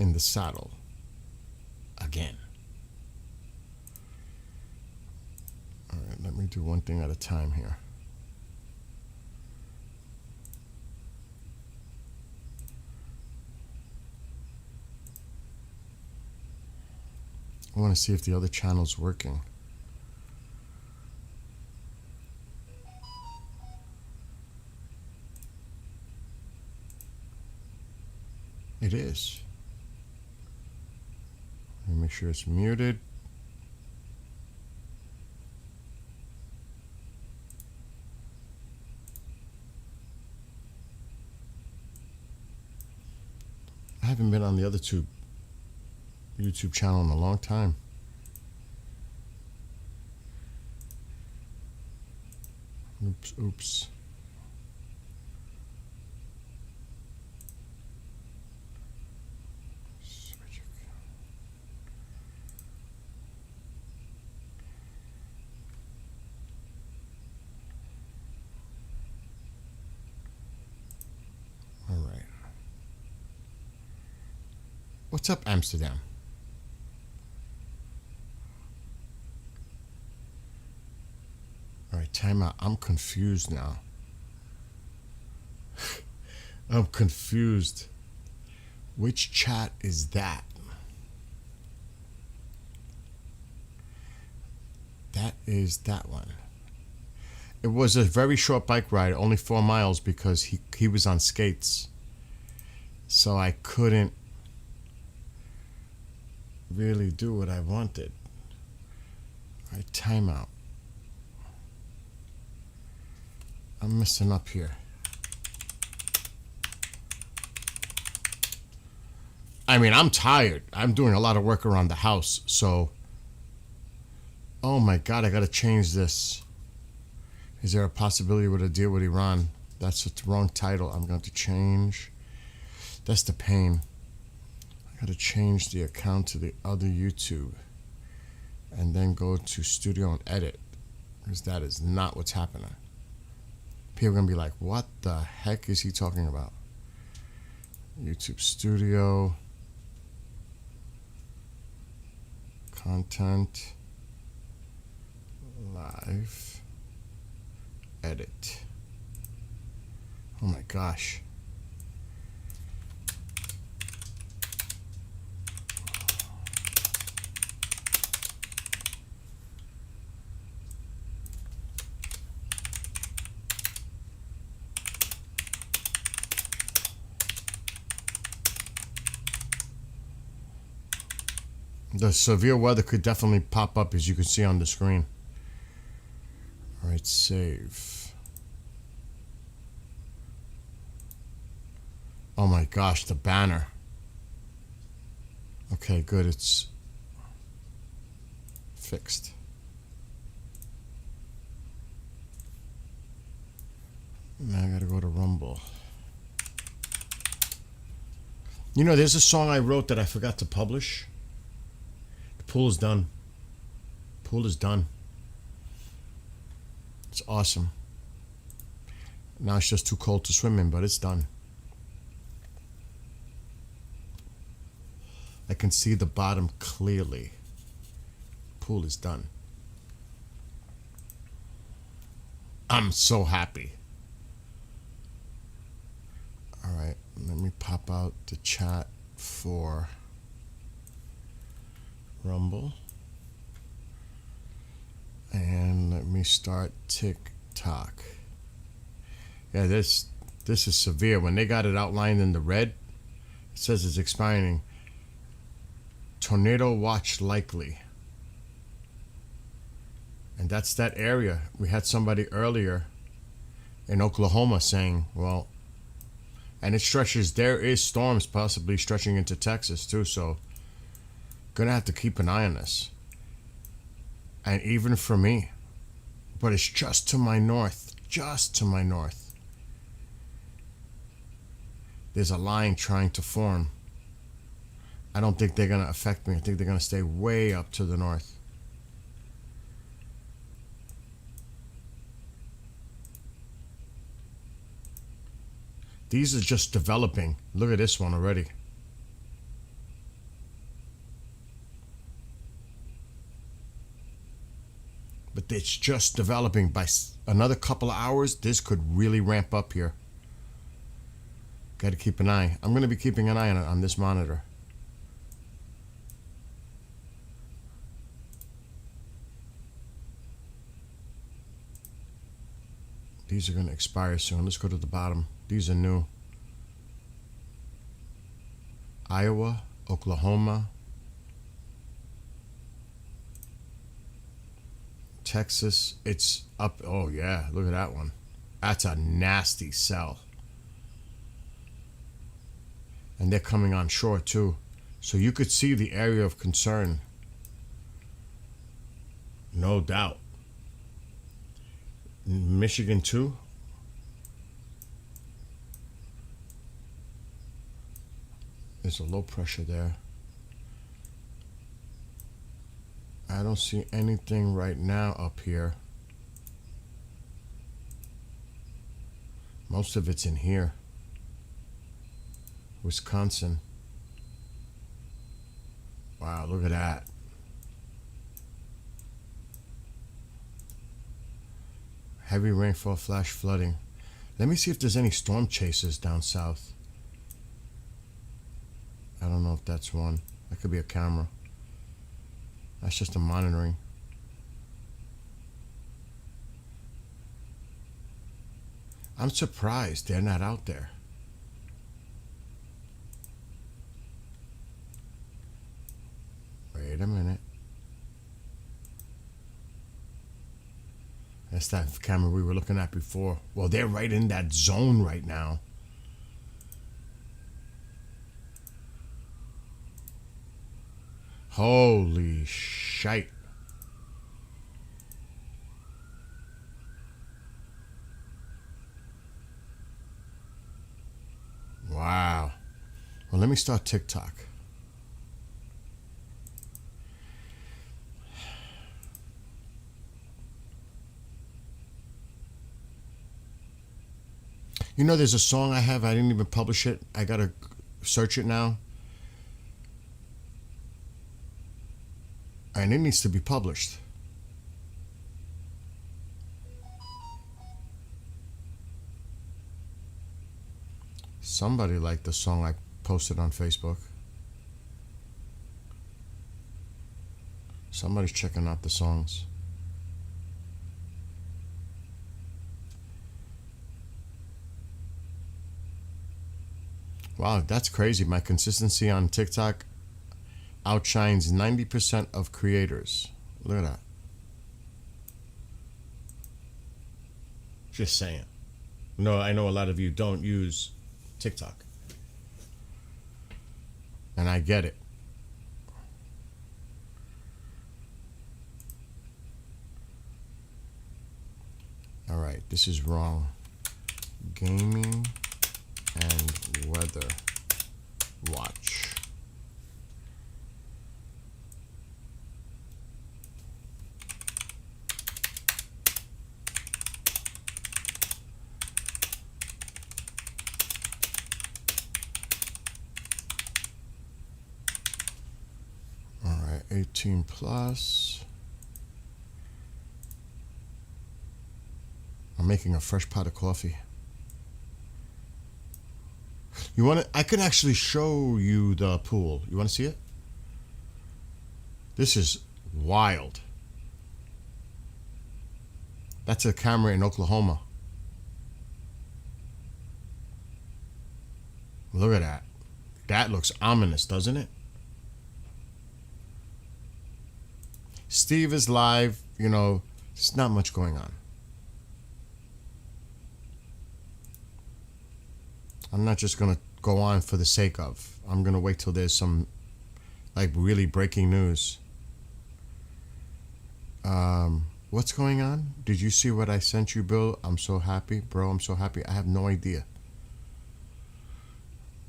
in the saddle again. All right, let me do one thing at a time here. I want to see if the other channel's working. It is. Let me make sure it's muted. I haven't been on the other YouTube channel in a long time. Oops. All right. What's up, Amsterdam? All right, time out. I'm confused now. I'm confused. Which chat is that? That is that one. It was a very short bike ride, only 4 miles, because he was on skates. So I couldn't really do what I wanted. All right, timeout. I'm messing up here. I mean, I'm tired. I'm doing a lot of work around the house, so... Oh my God, I gotta change this. Is there a possibility with a deal with Iran? That's the wrong title. I'm going to change. That's the pain. I gotta change the account to the other YouTube. And then go to studio and edit. Because that is not what's happening. People are gonna be like, what the heck is he talking about? YouTube Studio. Content. Live. Edit. Oh my gosh. The severe weather could definitely pop up, as you can see on the screen. All right, save. Oh my gosh, the banner. Okay, good, it's fixed. Now I gotta go to Rumble. You know, there's a song I wrote that I forgot to publish. The pool is done. Pool is done. It's awesome. Now it's just too cold to swim in, but it's done. I can see the bottom clearly. Pool is done. I'm so happy. All right, let me pop out the chat for Rumble. And let me start TikTok. Yeah, this is severe. When they got it outlined in the red, it says it's expiring. Tornado watch likely. And that's that area. We had somebody earlier in Oklahoma saying, well, and it stretches, there is storms possibly stretching into Texas too, so gonna have to keep an eye on this. And even for me, but it's just to my north, just to my north. There's a line trying to form. I don't think they're gonna affect me. I think they're gonna stay way up to the north. These are just developing. Look at this one already. it's just developing. By another couple of hours, this could really ramp up here. Got to keep an eye. I'm going to be keeping an eye on this monitor. These are going to expire soon. Let's go to the bottom. These are new. Iowa, Oklahoma, Texas. It's up. Oh, yeah. Look at that one. That's a nasty sell. And they're coming on short, too. So you could see the area of concern. No doubt. Michigan, too. There's a low pressure there. I don't see anything right now up here. Most of it's in here. Wisconsin. Wow, look at that. Heavy rainfall, flash flooding. Let me see if there's any storm chasers down south. I don't know if that's one. That could be a camera. That's just a monitoring. I'm surprised they're not out there. Wait a minute. That's that camera we were looking at before. Well, they're right in that zone right now. Holy shite. Wow. Well, let me start TikTok. You know, there's a song I have. I didn't even publish it. I got to search it now. And it needs to be published. Somebody liked the song I posted on Facebook. Somebody's checking out the songs. Wow, that's crazy. My consistency on TikTok outshines 90% of creators. Look at that. Just saying. No, I know a lot of you don't use TikTok. And I get it. All right, this is wrong. Gaming and weather watch. All right, 18 plus. I'm making a fresh pot of coffee. You want to? I can actually show you the pool. You want to see it? This is wild. That's a camera in Oklahoma. Look at that. That looks ominous, doesn't it? Steve is live. You know, there's not much going on. I'm not just going to go on for the sake of. I'm going to wait till there's some, like, really breaking news. What's going on? Did you see what I sent you, Bill? I'm so happy. Bro, I'm so happy. I have no idea.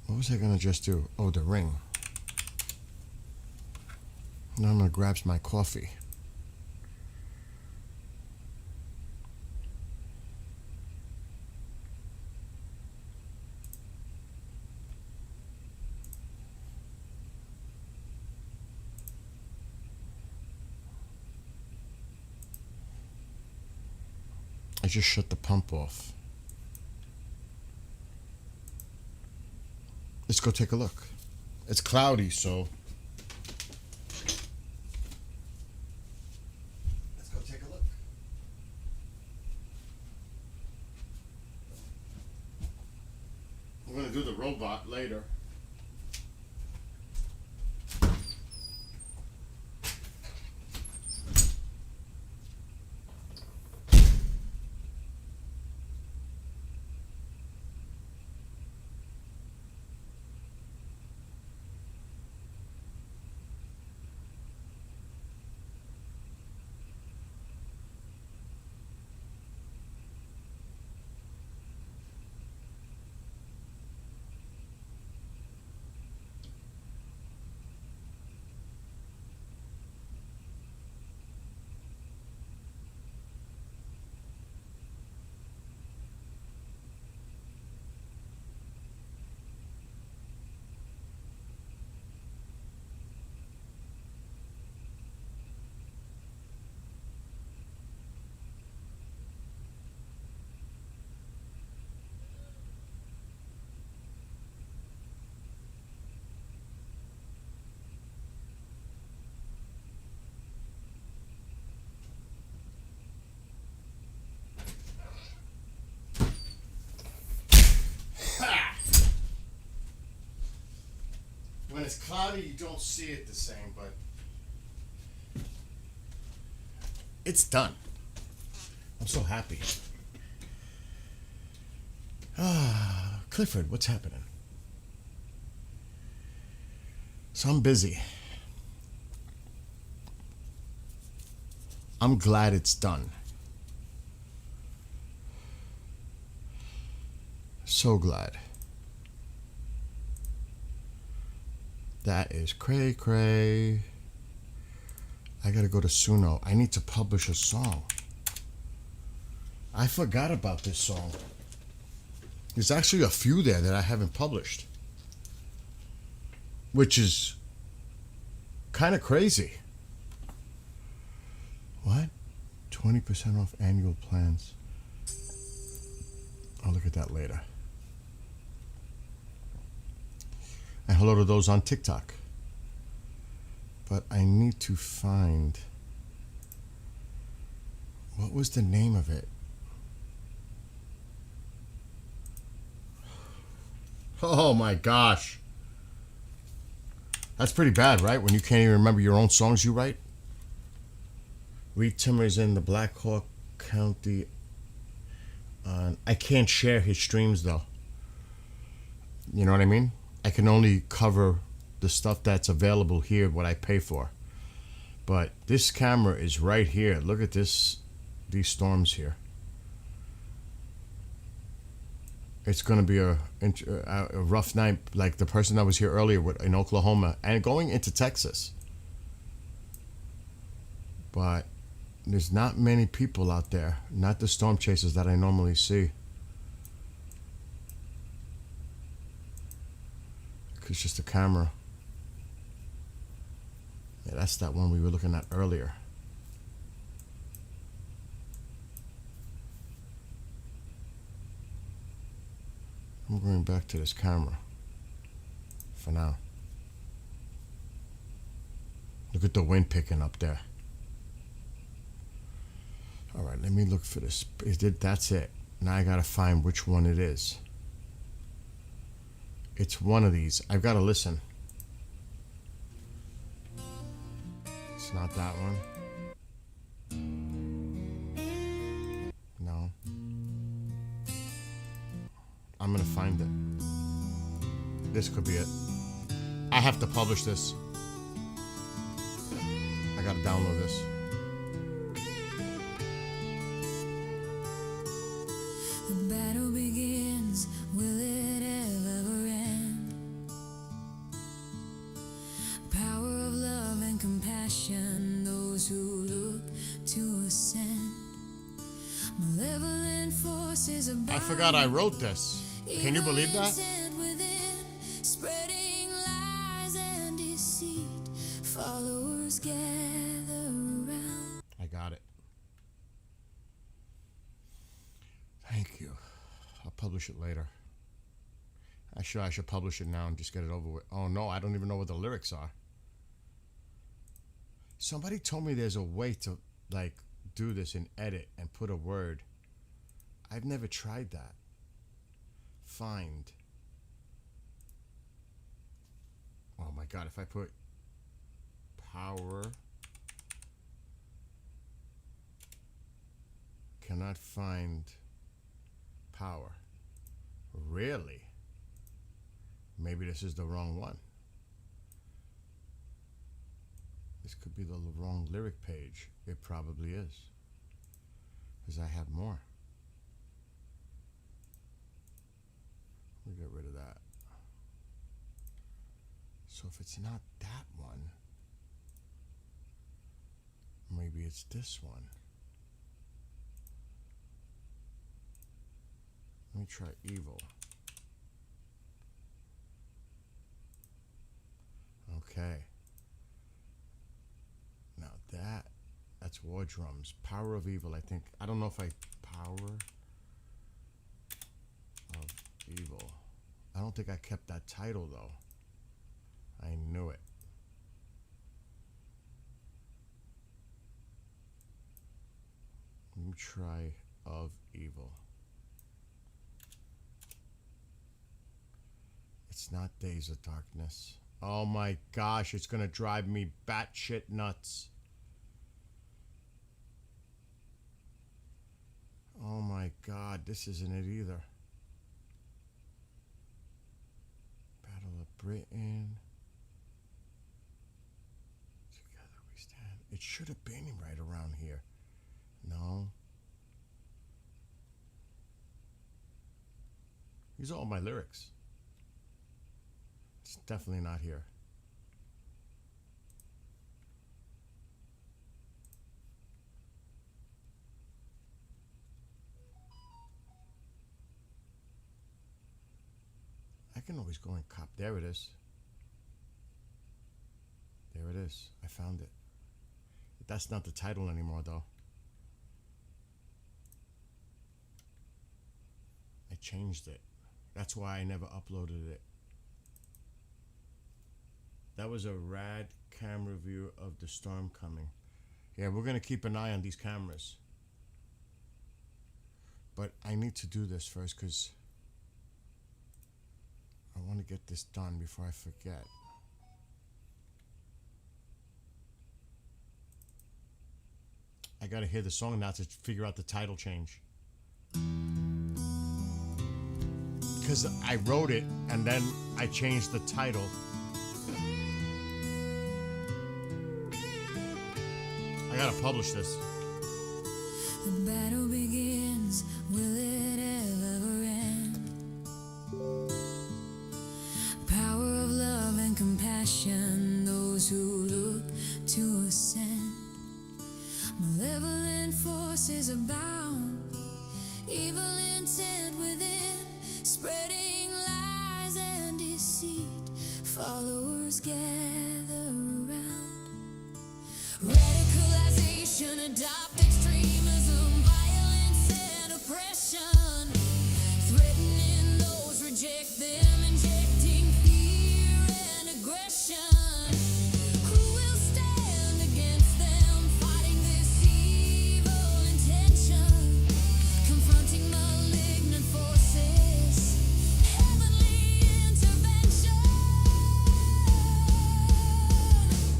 What was I going to just do? Oh, the ring. Now I'm going to grab my coffee. I just shut the pump off. Let's go take a look. It's cloudy, so let's go take a look. We're gonna do the robot later. When it's cloudy, you don't see it the same, but it's done. I'm so happy. Clifford, what's happening? So I'm busy. I'm glad it's done. So glad. That is cray cray. I gotta go to Suno. I need to publish a song. I forgot about this song. There's actually a few there that I haven't published, which is kind of crazy. What? 20% off annual plans. I'll look at that later. And hello to those on TikTok. But I need to find... What was the name of it? Oh my gosh. That's pretty bad, right? When you can't even remember your own songs you write. Reed Timmer's in the Black Hawk County. I can't share his streams though. You know what I mean? I can only cover the stuff that's available here, what I pay for. But this camera is right here. Look at this, these storms here. It's going to be a rough night, like the person that was here earlier in Oklahoma and going into Texas. But there's not many people out there, not the storm chasers that I normally see. It's just a camera. Yeah, that's that one we were looking at earlier. I'm going back to this camera for now. Look at the wind picking up there. All right, let me look for this. That's it. Now I gotta find which one it is. It's one of these. I've got to listen. It's not that one. No. I'm gonna find it. This could be it. I have to publish this. I gotta download this. The battle begins. Will it ever end? Power of love and compassion. Those who look to ascend. Malevolent forces. I forgot I wrote this. Can you believe that? Spreading lies and deceit. Followers gather around. I got it. publish it later. Actually, I should publish it now and just get it over with. Oh no, I don't even know what the lyrics are. Somebody told me there's a way to like do this and edit and put a word. I've never tried that. Find. Oh my god, if I put power cannot find power. Really? Maybe this is the wrong one. This could be the wrong lyric page. It probably is. Because I have more. We'll get rid of that. So if it's not that one, maybe it's this one. Let me try evil. Okay. Now that's war drums. Power of evil, I think. I don't know if power of evil. I don't think I kept that title though. I knew it. Let me try of evil. It's not Days of Darkness. Oh my gosh, it's gonna drive me batshit nuts. Oh my god, this isn't it either. Battle of Britain. Together we stand. It should have been right around here. No. These are all my lyrics. It's definitely not here. I can always go and cop. There it is. There it is. I found it. That's not the title anymore, though. I changed it. That's why I never uploaded it. That was a rad camera view of the storm coming. Yeah, we're going to keep an eye on these cameras. But I need to do this first because I want to get this done before I forget. I got to hear the song now to figure out the title change. Because I wrote it and then I changed the title. I gotta publish this. The battle begins, will it ever end? Power of love and compassion, those who look to ascend. Malevolent forces abound, evil intent within, spreading lies and deceit. Followers gather around. Radicalization, adopt extremism, violence and oppression, threatening those, reject them, injecting fear and aggression. Who will stand against them, fighting this evil intention, confronting malignant forces, heavenly intervention,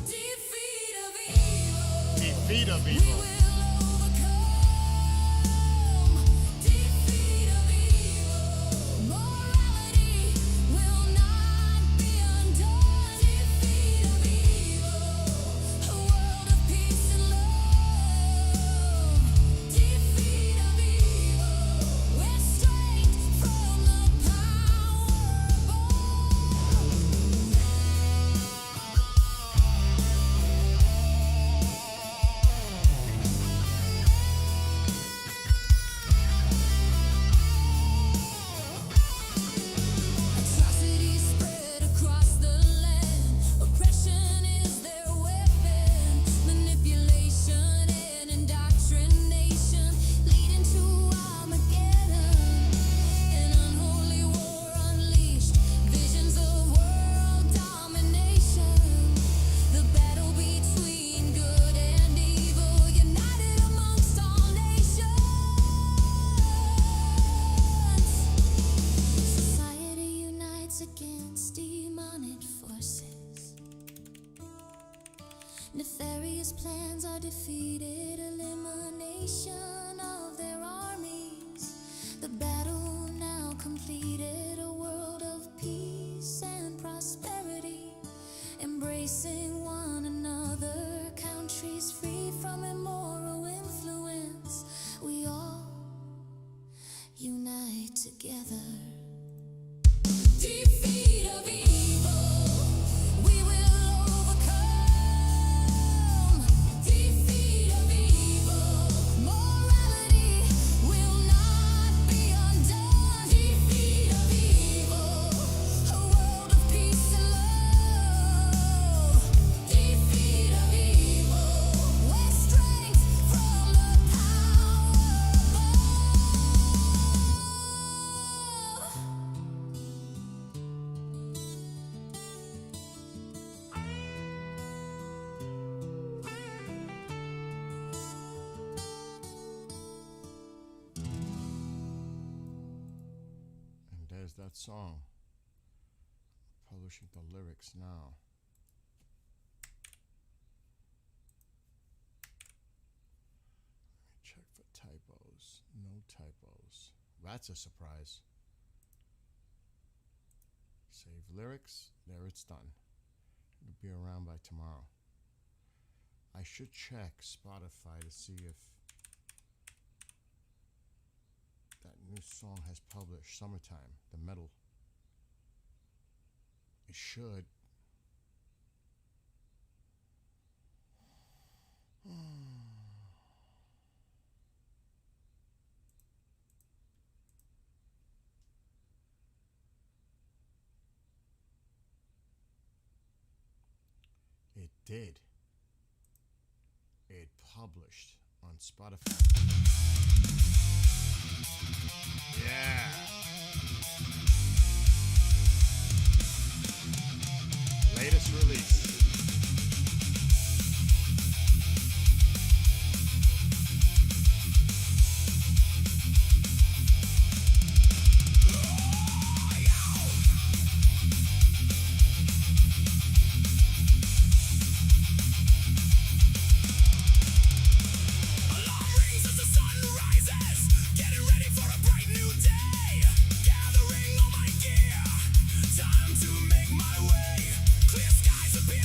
defeat of evil. Defeat of We evil. will overcome. Defeat of evil. Morality will not be undone. Defeat of evil. A world of peace and love. Defeat of evil. We're straight from the power born. Nefarious plans are defeated, elimination of their armies. The battle now completed, a world of peace and prosperity, embracing one another, countries free from immoral influence. We all unite together. Defeat of evil, we will overcome. Defeat of evil, morality will not be undone. Defeat of evil, a world of peace and love. Defeat of evil, where strength from the power above. And there's that song. Publishing the lyrics now. Let me check for typos. No typos. That's a surprise. Save lyrics. There, it's done. It'll be around by tomorrow. I should check Spotify to see if that new song has published. Summertime, the metal. It should. It did. It published on Spotify. Yeah. Latest release. Time to make my way. Clear skies appear.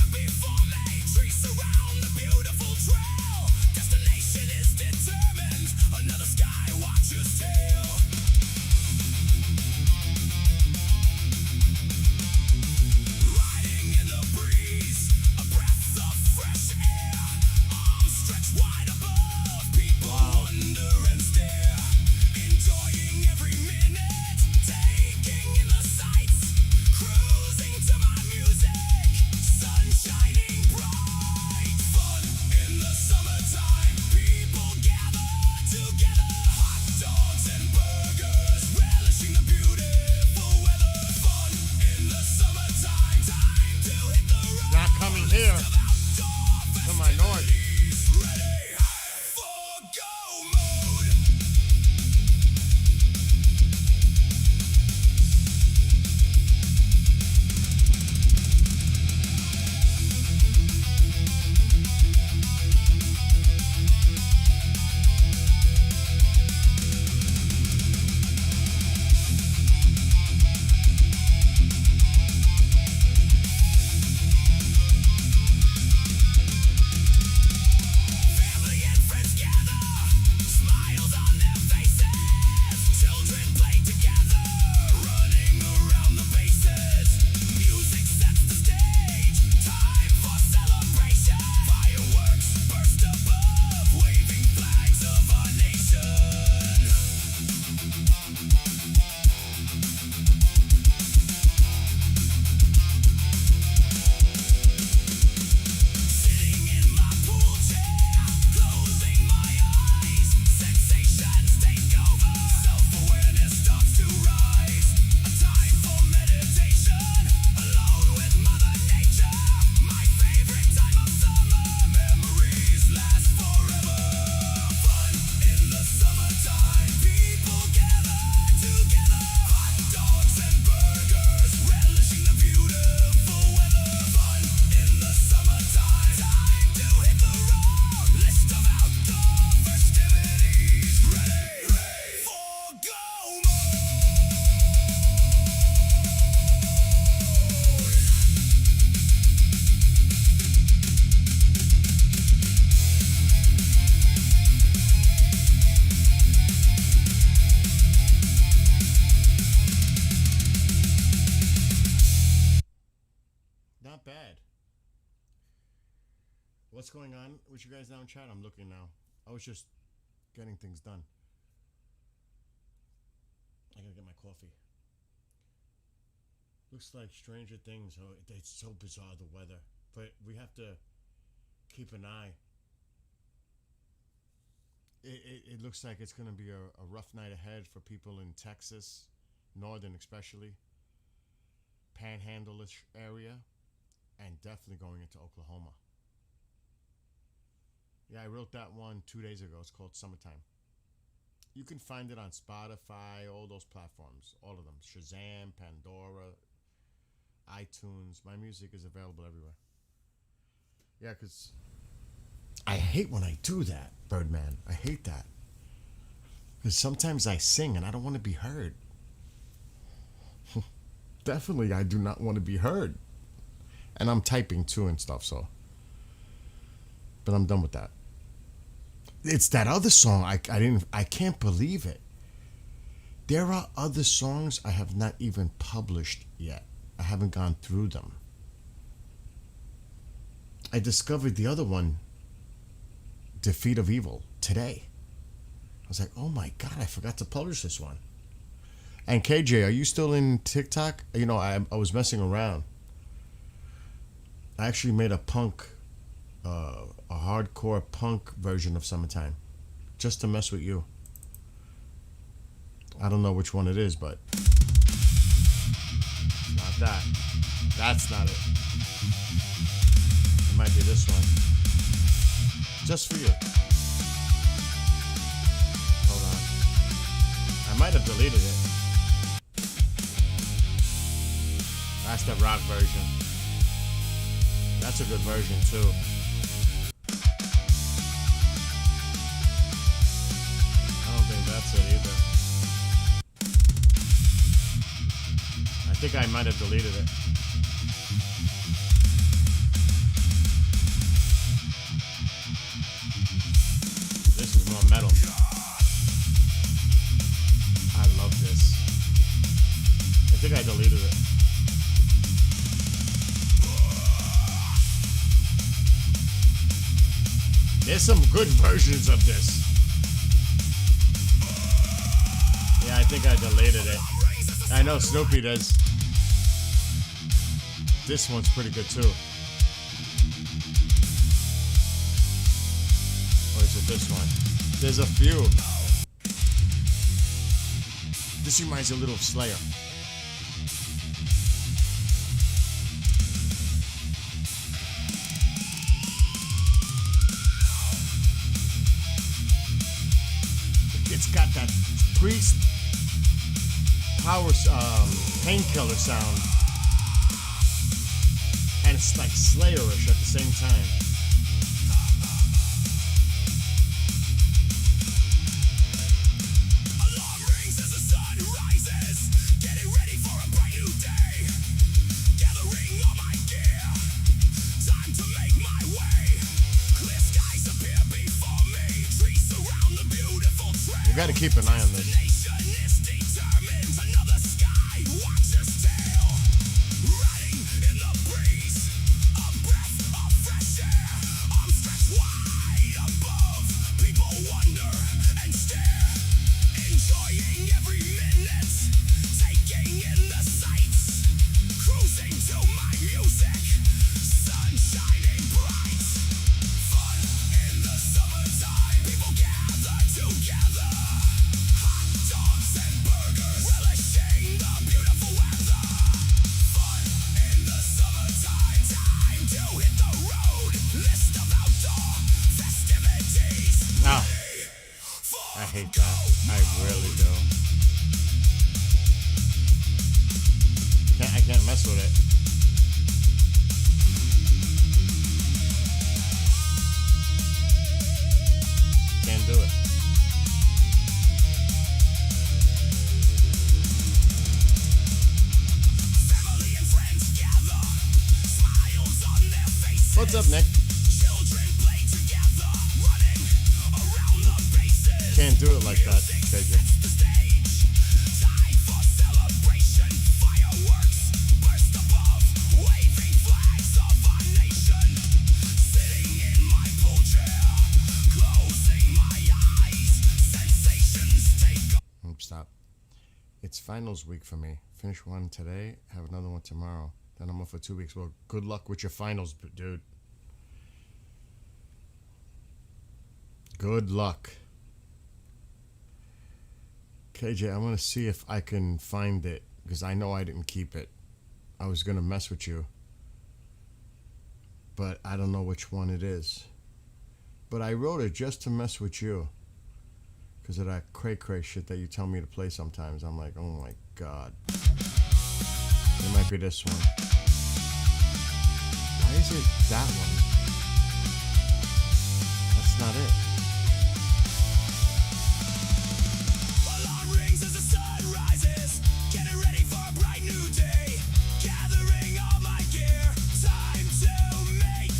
not bad. What's going on with you guys now in chat? I'm looking now. I was just getting things done. I gotta get my coffee. Looks like Stranger Things. Oh, it's so bizarre, the weather. But we have to keep an eye. It looks like it's going to be a rough night ahead for people in Texas, northern especially, panhandle-ish area, and definitely going into Oklahoma. Yeah, I wrote that one 2 days ago. It's called Summertime. You can find it on Spotify, all those platforms, all of them. Shazam, Pandora, iTunes. My music is available everywhere. Yeah, because I hate when I do that, Birdman. I hate that. Because sometimes I sing and I don't want to be heard. Definitely, I do not want to be heard. And I'm typing too and stuff, so. But I'm done with that. It's that other song. I can't believe it. There are other songs I have not even published yet. I haven't gone through them. I discovered the other one, Defeat of Evil, today. I was like, oh my God, I forgot to publish this one. And KJ, are you still in TikTok? You know, I was messing around. I actually made a hardcore punk version of Summertime, just to mess with you. I don't know which one it is, but not that. That's not it. It might be this one. Just for you. Hold on. I might have deleted it. That's the rock version. That's a good version too. I don't think that's it either. I think I might have deleted it. This is more metal. I love this. I think I deleted it. There's some good versions of this. Yeah, I think I deleted it. I know Snoopy does. This one's pretty good too. Or is it this one? There's a few. This reminds me a little of Slayer. It's got that Priest power painkiller sound, and it's like Slayerish at the same time. Alarm rings as the sun rises, getting ready for a bright new day. Gathering all my gear, time to make my way. Clear skies appear before me, trees surround the beautiful trail. We gotta keep an eye on this. I hate that. I really do. I can't mess with it. Can't do it. What's up, Nick? Can't do it like that, KJ. finals week for me. Finish one today, have another one tomorrow. Then I'm off for 2 weeks. Well, good luck with your finals, dude. Good luck. KJ, I want to see if I can find it because I know I didn't keep it. I was going to mess with you, but I don't know which one it is. But I wrote it just to mess with you because of that cray-cray shit that you tell me to play sometimes. I'm like, oh my God. It might be this one. Why is it that one? That's not it. Alarm rings as the sun rises, getting ready for a bright new day. Gathering all my gear, time to make.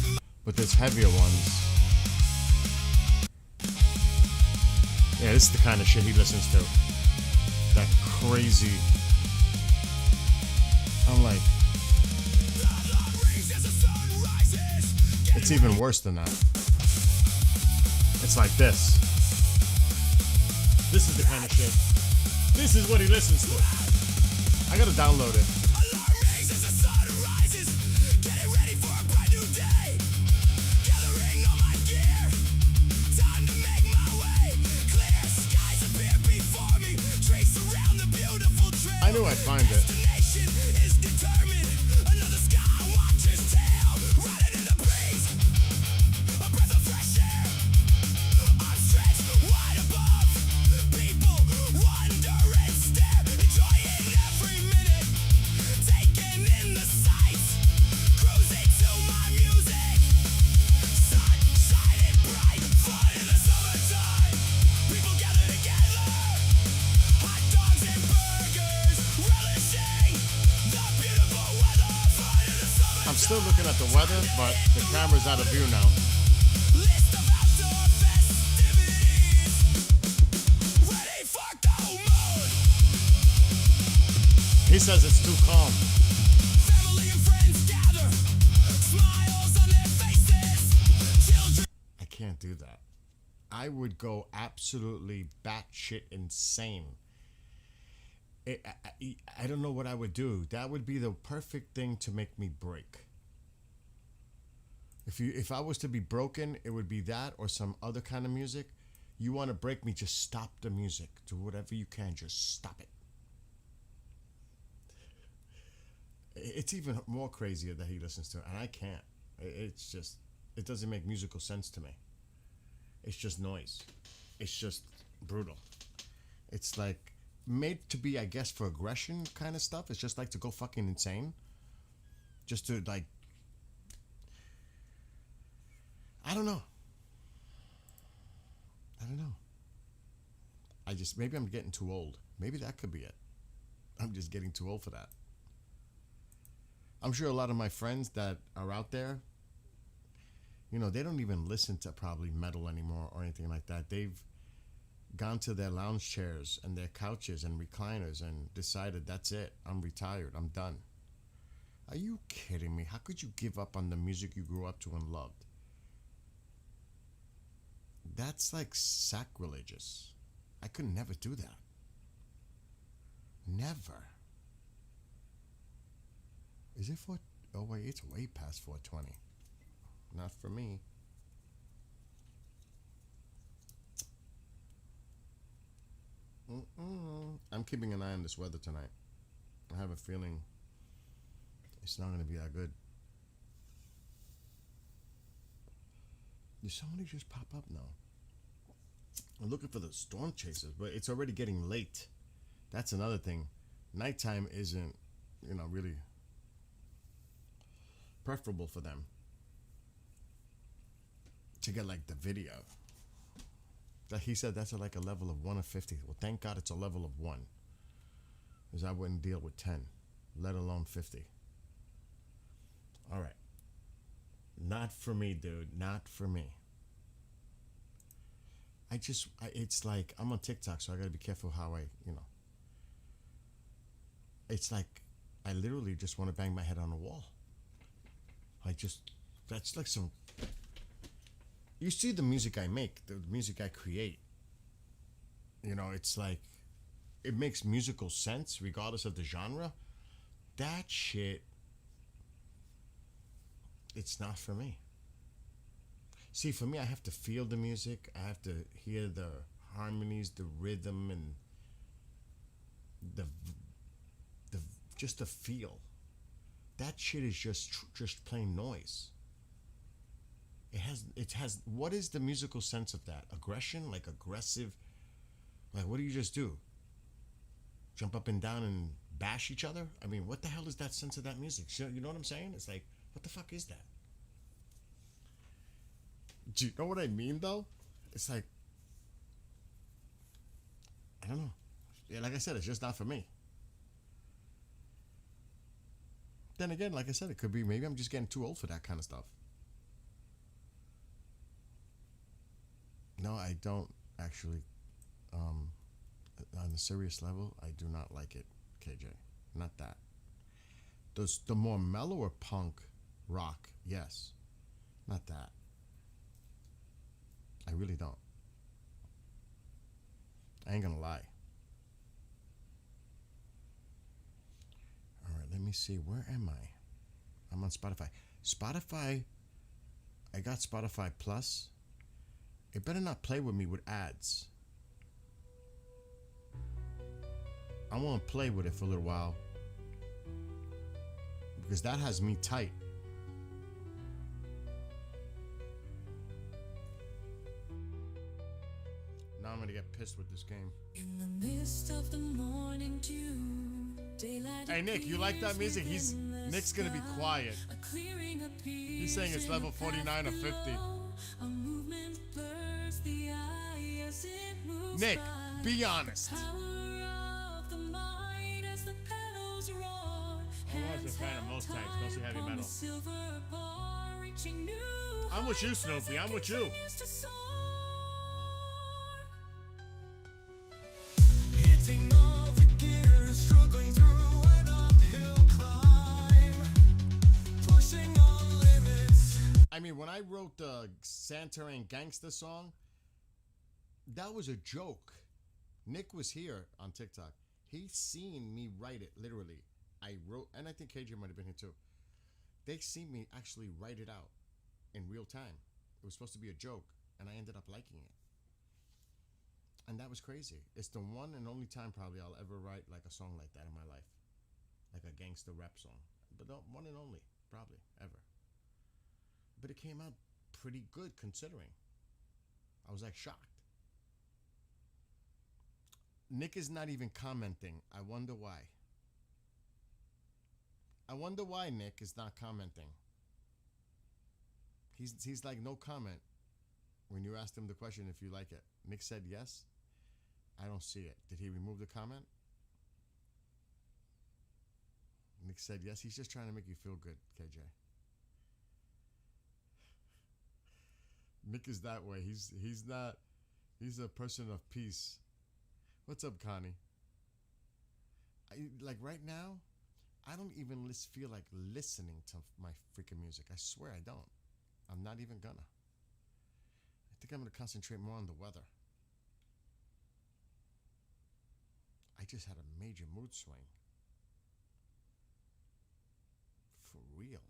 But there's heavier ones. Yeah, this is the kind of shit he listens to. That crazy. I'm like, Alarm rings as the sun rises. it's even worse than that. It's like this. This is the kind of shit. This is what he listens to. I gotta download it. Alarm rings as the sun rises, getting ready for a bright new day. Gathering all my gear, time to make my way. Clear skies appear before me, trace around the beautiful trail. I knew I'd find it. Destination is determined. Another sky watches tail, riding in the breeze. A breath of fresh air. I'm stretched wide above. People wonder and stare, enjoying every minute, taking in the sights, cruising to my music. Sun shining bright, fun in the summertime. People gather together, hot dogs and burgers, relishing the beautiful weather. Fun in the summertime. I'm still looking at the weather, but the camera's out of view now. List of outdoor festivities, ready for go mode. He says it's too calm. Family and friends gather, smiles on their faces. Children. I can't do that. I would go absolutely batshit insane. I don't know what I would do. That would be the perfect thing to make me break. If I was to be broken, it would be that or some other kind of music. You want to break me, just stop the music. Do whatever you can, just stop it. It's even more crazier that he listens to it, and I can't. It's just, it doesn't make musical sense to me. It's just noise. It's just brutal. It's like made to be, I guess, for aggression kind of stuff. It's just like to go fucking insane. Just to like, I don't know. Maybe I'm getting too old. Maybe that could be it. I'm just getting too old for that. I'm sure a lot of my friends that are out there, you know, they don't even listen to probably metal anymore or anything like that. They've gone to their lounge chairs and their couches and recliners and decided that's it. I'm retired. I'm done. Are you kidding me? How could you give up on the music you grew up to and loved? That's like sacrilegious. I could never do that. Never. Is it for? Oh wait, it's way past 4:20. Not for me. I'm keeping an eye on this weather tonight. I have a feeling it's not going to be that good. Did somebody just pop up now? I'm looking for the storm chasers, but it's already getting late. That's another thing. Nighttime isn't, really preferable for them to get like the video. That he said that's like a level of 1 of 50. Well, thank God it's a level of 1, because I wouldn't deal with 10, let alone 50. All right. Not for me, dude. Not for me. It's like I'm on TikTok, so I gotta be careful how it's like I literally just want to bang my head on a wall. That's like some. You see the music I make, the music I create. It's like, it makes musical sense regardless of the genre, that shit, it's not for me. See, for me, I have to feel the music. I have to hear the harmonies, the rhythm, and the the just the feel. That shit is just plain noise. It has what is the musical sense of that? Aggression, like aggressive. Like what do you just do? Jump up and down and bash each other? I mean, what the hell is that sense of that music? You know what I'm saying? It's like, what the fuck is that? Do you know what I mean though? It's like, I don't know. Yeah, like I said, it's just not for me. Then again, like I said, it could be maybe I'm just getting too old for that kind of stuff. No, I don't actually. On a serious level, I do not like it, KJ. Not that. The more mellower punk rock, yes. Not that. I really don't. I ain't gonna lie. All right, let me see. Where am I? I'm on Spotify. Spotify. I got Spotify Plus. It better not play with me with ads. I want to play with it for a little while because that has me tight. Now I'm gonna get pissed with this game. In the midst of the morning dew, daylight. Hey Nick, you like that music? Nick's gonna be quiet. He's saying it's level 49 or 50. A movement blurs the eye as it moves Nick, by. be honest. Power of the mind as the pedals roar. I'm a fan of most types, mostly heavy metal. Silver bar, reaching new I'm with you, Snoopy. I'm with you. continues to soar. Hitting all the gears, struggling through an uphill climb, pushing on limits. I mean, when I wrote the Santorin Gangsta song, that was a joke. Nick was here on TikTok. He seen me write it, literally. I wrote, and I think KJ might have been here too. They seen me actually write it out in real time. It was supposed to be a joke, and I ended up liking it. And that was crazy. It's the one and only time probably I'll ever write like a song like that in my life. Like a gangster rap song. But the one and only, probably, ever. But it came out pretty good considering. I was like shocked. Nick is not even commenting. I wonder why. I wonder why Nick is not commenting. He's like no comment when you asked him the question if you like it. Nick said yes. I don't see it. Did he remove the comment? Nick said yes. He's just trying to make you feel good, KJ. Nick is that way. He's not. He's a person of peace. What's up, Connie? Like right now, I don't even feel like listening to my freaking music. I swear I don't. I'm not even gonna. I think I'm gonna concentrate more on the weather. I just had a major mood swing. For real.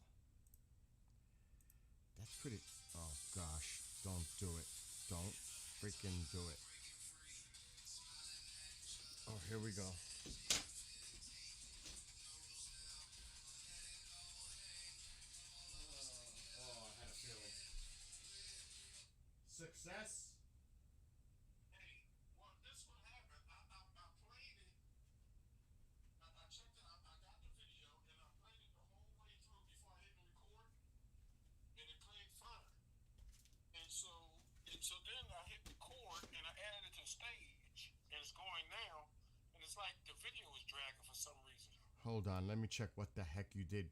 That's pretty. Oh gosh, don't do it. Don't freaking do it. Oh, here we go. Oh, I had a feeling. Success? Hey, well, this what happened. I played it. I checked it. I got the video and I played it the whole way through before I hit record, and it played fine. And so then I hit record and I added it to stage, and it's going now, and it's like the video is dragging for some reason. Hold on, let me check what the heck you did.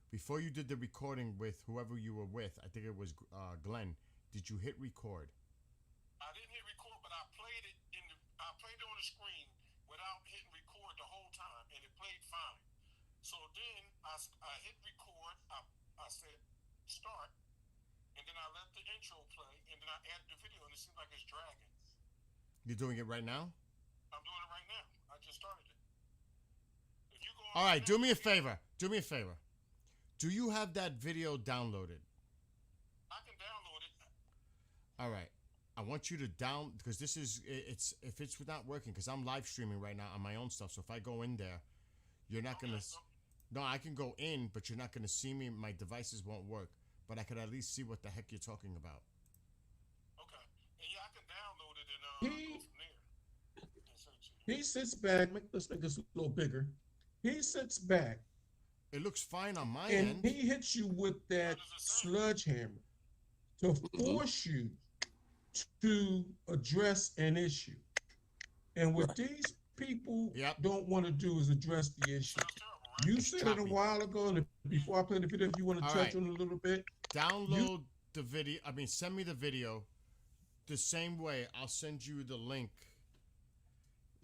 Before you did the recording with whoever you were with, I think it was Glenn, did you hit record? I didn't hit record, but I played it I played it on the screen without hitting record the whole time, and it played fine. So then I hit record. I said start, and then I let the intro play, and then I added the video, and it seems like it's dragging. You're doing it right now? I'm doing it right now. I just started. All right, do me a favor. Do me a favor. Do you have that video downloaded? I can download it. All right. I want you to because this is it's if it's not working because I'm live streaming right now on my own stuff. So if I go in there, you're not gonna. No, I can go in, but you're not gonna see me. My devices won't work, but I could at least see what the heck you're talking about. Okay. And yeah, I can download it and go He from there. And send it to you. he sits back. Let's make this a little bigger. He sits back It looks fine on my and end. he hits you with that does it say? sledgehammer to force you to address an issue. And what these people Yep. don't want to do is address the issue. Sounds terrible, right? You said it a choppy. while ago, and before I play the video, if you want to All touch right. on it a little bit, Download the video. I mean, send me the video. The same way, I'll send you the link.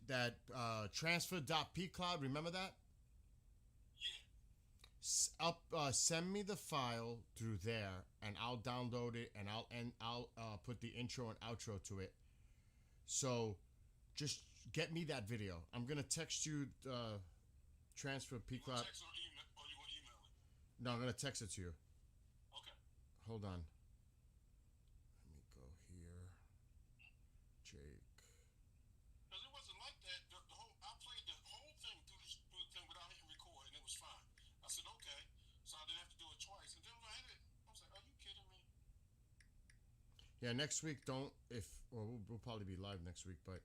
That transfer.pcloud. Remember that? Yeah. Send me the file through there, and I'll download it, and I'll put the intro and outro to it. So, just get me that video. I'm gonna text you transfer pcloud. Text or email, or you want to email it? No, I'm gonna text it to you. Okay. Hold on. Let me go here. Jake. Because it wasn't like that. I played the whole thing through the thing without hitting record, and it was fine. I said, okay. So I didn't have to do it twice. And then when I hit it, I was like, are you kidding me? Yeah, next week we'll probably be live next week, but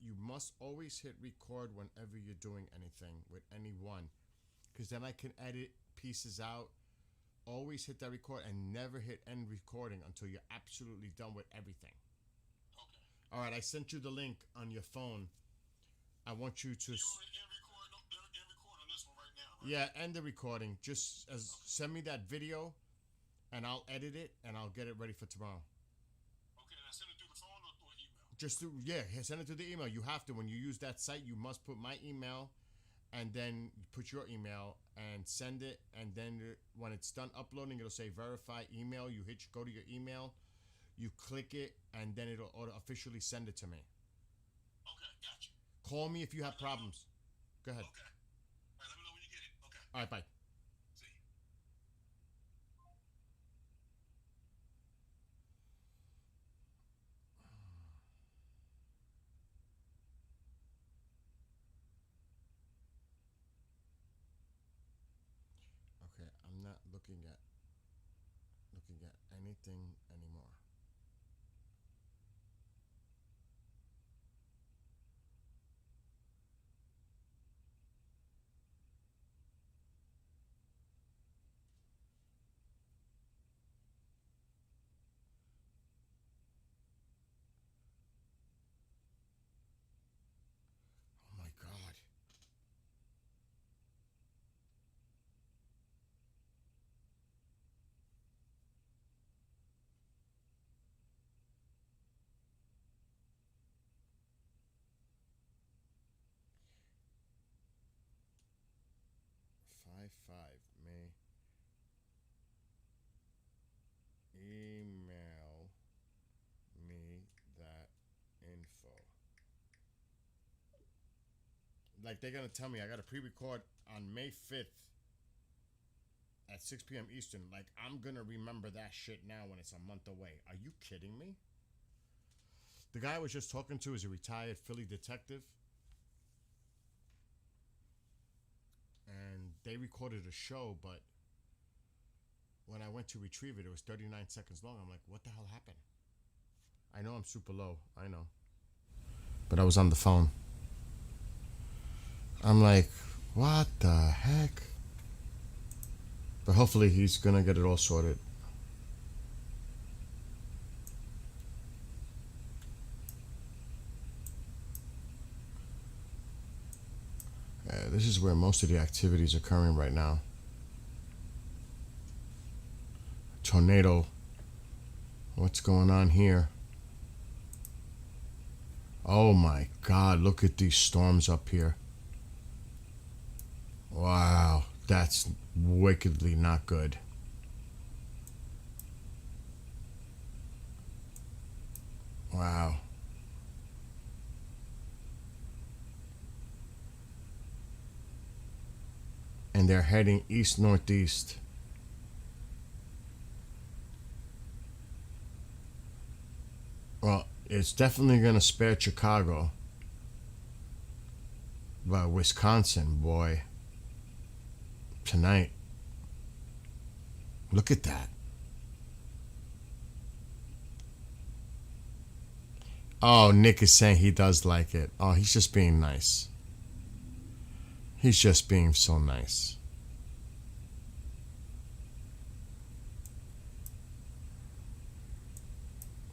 you must always hit record whenever you're doing anything with anyone, because then I can edit pieces out. Always hit that record and never hit end recording until you're absolutely done with everything. Okay. All right, I sent you the link on your phone. I want you to You already in record on this one right now, right? yeah, end the recording. Just send me that video, and I'll edit it and I'll get it ready for tomorrow. Okay, and I send it through the phone or through email? Just send it to the email. You have to, when you use that site, you must put my email, and then put your email and send it. And then when it's done uploading, it'll say verify email. You go to your email, you click it, and then it'll officially send it to me. Okay, gotcha. Call me if you have problems. Go ahead. Okay. All right, let me know when you get it. Okay. All right, bye. See you. Okay, I'm not looking at anything anymore. Oh my God. Five may email me that info. Like they're gonna tell me I gotta pre-record on May 5th at 6 p.m. Eastern. Like I'm gonna remember that shit now when it's a month away. Are you kidding me? The guy I was just talking to is a retired Philly detective. And they recorded a show, but when I went to retrieve it, it was 39 seconds long. I'm like, what the hell happened? I know I'm super low. I know. But I was on the phone. I'm like, what the heck? But hopefully he's going to get it all sorted. This is where most of the activity is occurring right now. Tornado. What's going on here? Oh my God, look at these storms up here. Wow, that's wickedly not good. Wow. and they're heading east-northeast. Well, it's definitely going to spare Chicago. But Wisconsin, boy, tonight. Look at that. Oh, Nick is saying he does like it. Oh, he's just being nice. He's just being so nice.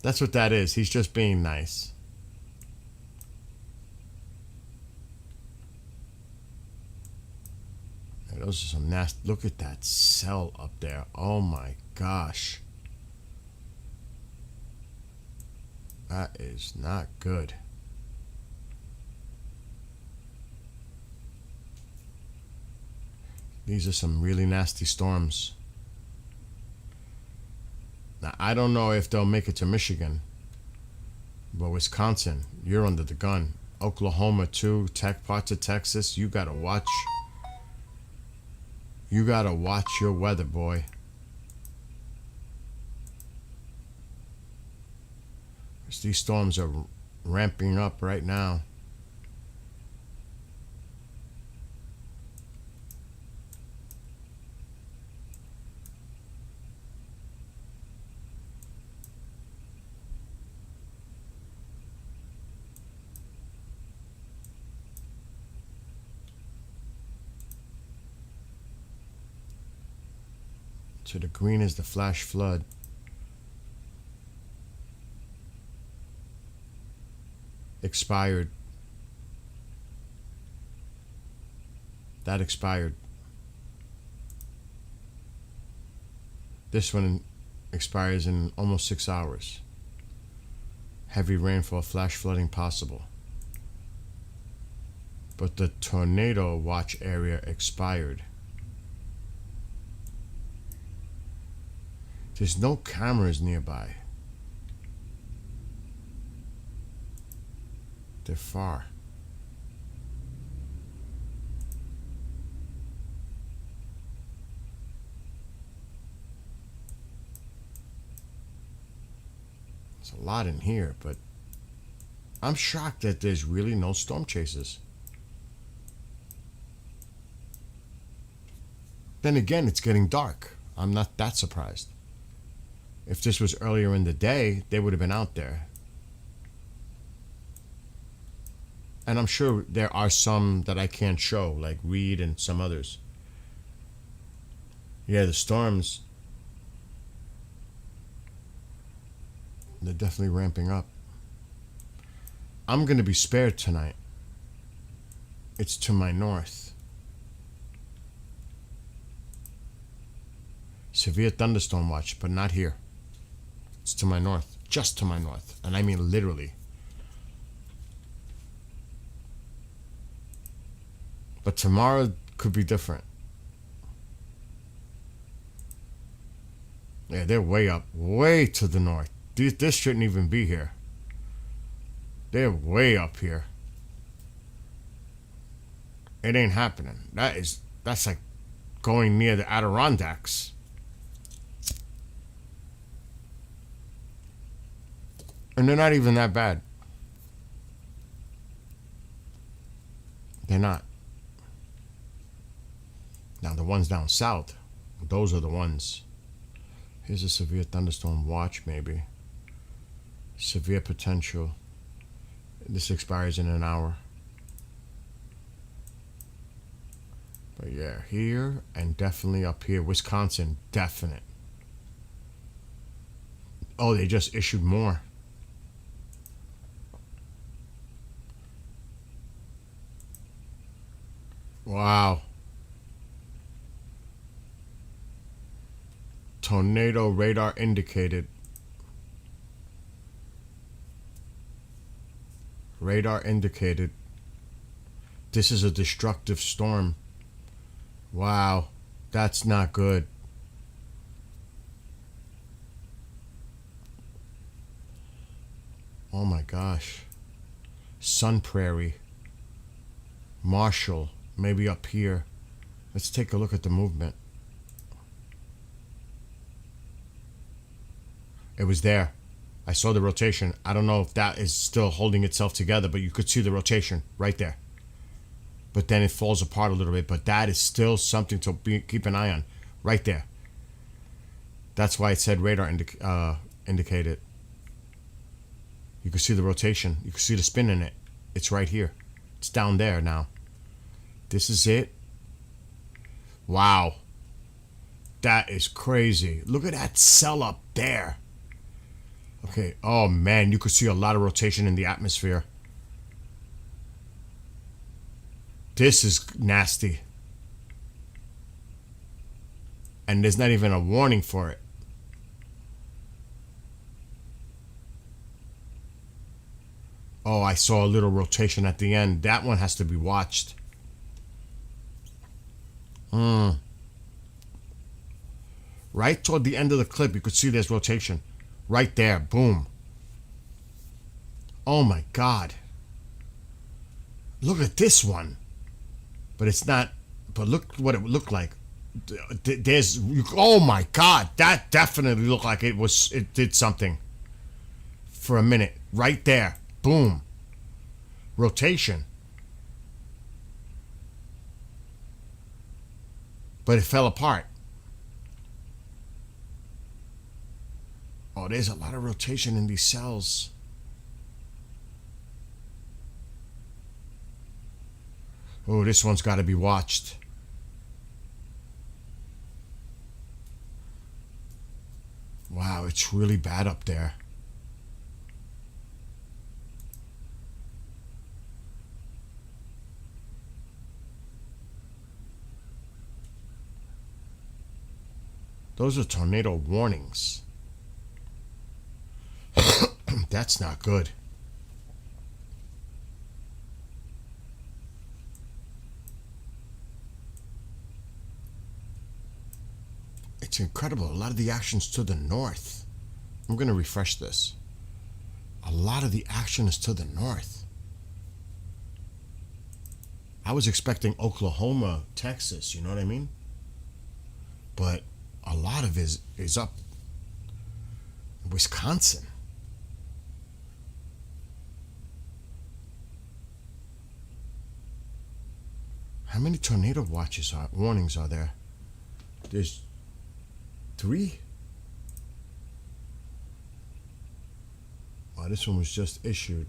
That's what that is. He's just being nice. Yeah, those are some nasty. Look at that cell up there. Oh my gosh. That is not good. These are some really nasty storms. Now, I don't know if they'll make it to Michigan, but Wisconsin, you're under the gun. Oklahoma, too. Parts of Texas, you gotta watch. You gotta watch your weather, boy. These storms are ramping up right now. To the green is the flash flood. Expired. That expired. This one expires in almost 6 hours. Heavy rainfall, flash flooding possible. But the tornado watch area expired. There's no cameras nearby. They're far. There's a lot in here, but I'm shocked that there's really no storm chasers. Then again, it's getting dark. I'm not that surprised. If this was earlier in the day, they would have been out there. And I'm sure there are some that I can't show, like Reed and some others. Yeah, the storms, they're definitely ramping up. I'm going to be spared tonight. It's to my north. Severe thunderstorm watch, but not here. It's to my north, just to my north. And I mean literally. But tomorrow could be different. Yeah, they're way up, way to the north. This shouldn't even be here. They're way up here. It ain't happening. That's like going near the Adirondacks. And they're not even that bad. They're not. Now the ones down south, those are the ones. Here's a severe thunderstorm watch, maybe. Severe potential. This expires in an hour. But yeah, here and definitely up here. Wisconsin, definite. Oh, they just issued more. Wow. Tornado radar indicated. Radar indicated. This is a destructive storm. Wow. That's not good. Oh my gosh. Sun Prairie. Marshall. Maybe up here. Let's take a look at the movement. It was there. I saw the rotation. I don't know if that is still holding itself together, but you could see the rotation right there. But then it falls apart a little bit. But that is still something to keep an eye on. Right there. That's why it said radar indicated. You can see the rotation. You can see the spin in it. It's right here. It's down there now. This is it. Wow. That is crazy. Look at that cell up there. Okay. Oh, man. You could see a lot of rotation in the atmosphere. This is nasty. And there's not even a warning for it. Oh, I saw a little rotation at the end. That one has to be watched. Right toward the end of the clip, you could see there's rotation. Right there. Boom. Oh my God. Look at this one. But it's not. But look what it looked like. There's. Oh my God. That definitely looked like it did something. For a minute. Right there. Boom. Rotation. But it fell apart. Oh, there's a lot of rotation in these cells. Oh, this one's got to be watched. Wow, it's really bad up there. Those are tornado warnings. That's not good. It's incredible. A lot of the action's to the north. I'm going to refresh this. A lot of the action is to the north. I was expecting Oklahoma, Texas, you know what I mean? But a lot of it is up in Wisconsin. How many tornado warnings are there? There's 3? Wow, this one was just issued.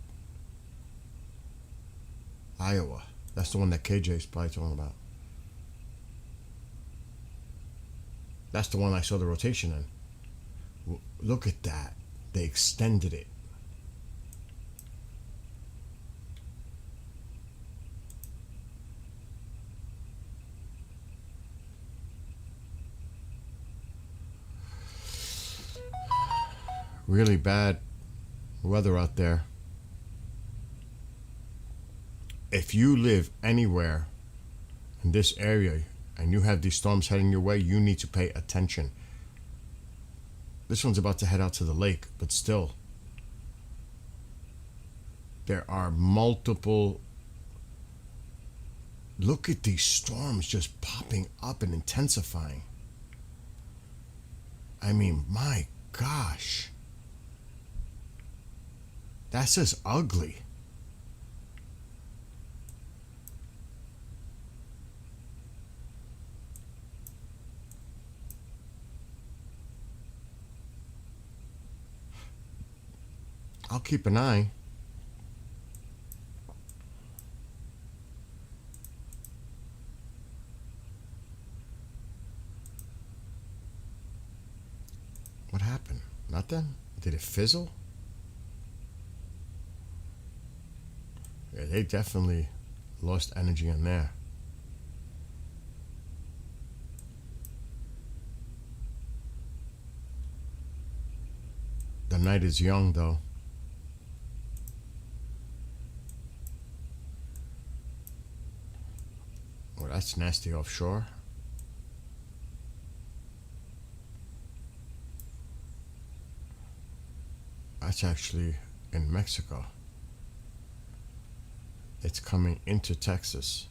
Iowa. That's the one that KJ's probably talking about. That's the one I saw the rotation in. Look at that. They extended it. Really bad weather out there. If you live anywhere in this area and you have these storms heading your way, you need to pay attention. This one's about to head out to the lake, but still, there are multiple. Look at these storms just popping up and intensifying. I mean, my gosh. That's just ugly. I'll keep an eye. What happened? Nothing? Did it fizzle? Yeah, they definitely lost energy in there. The night is young, though. Well, that's nasty offshore. That's actually in Mexico. It's coming into Texas.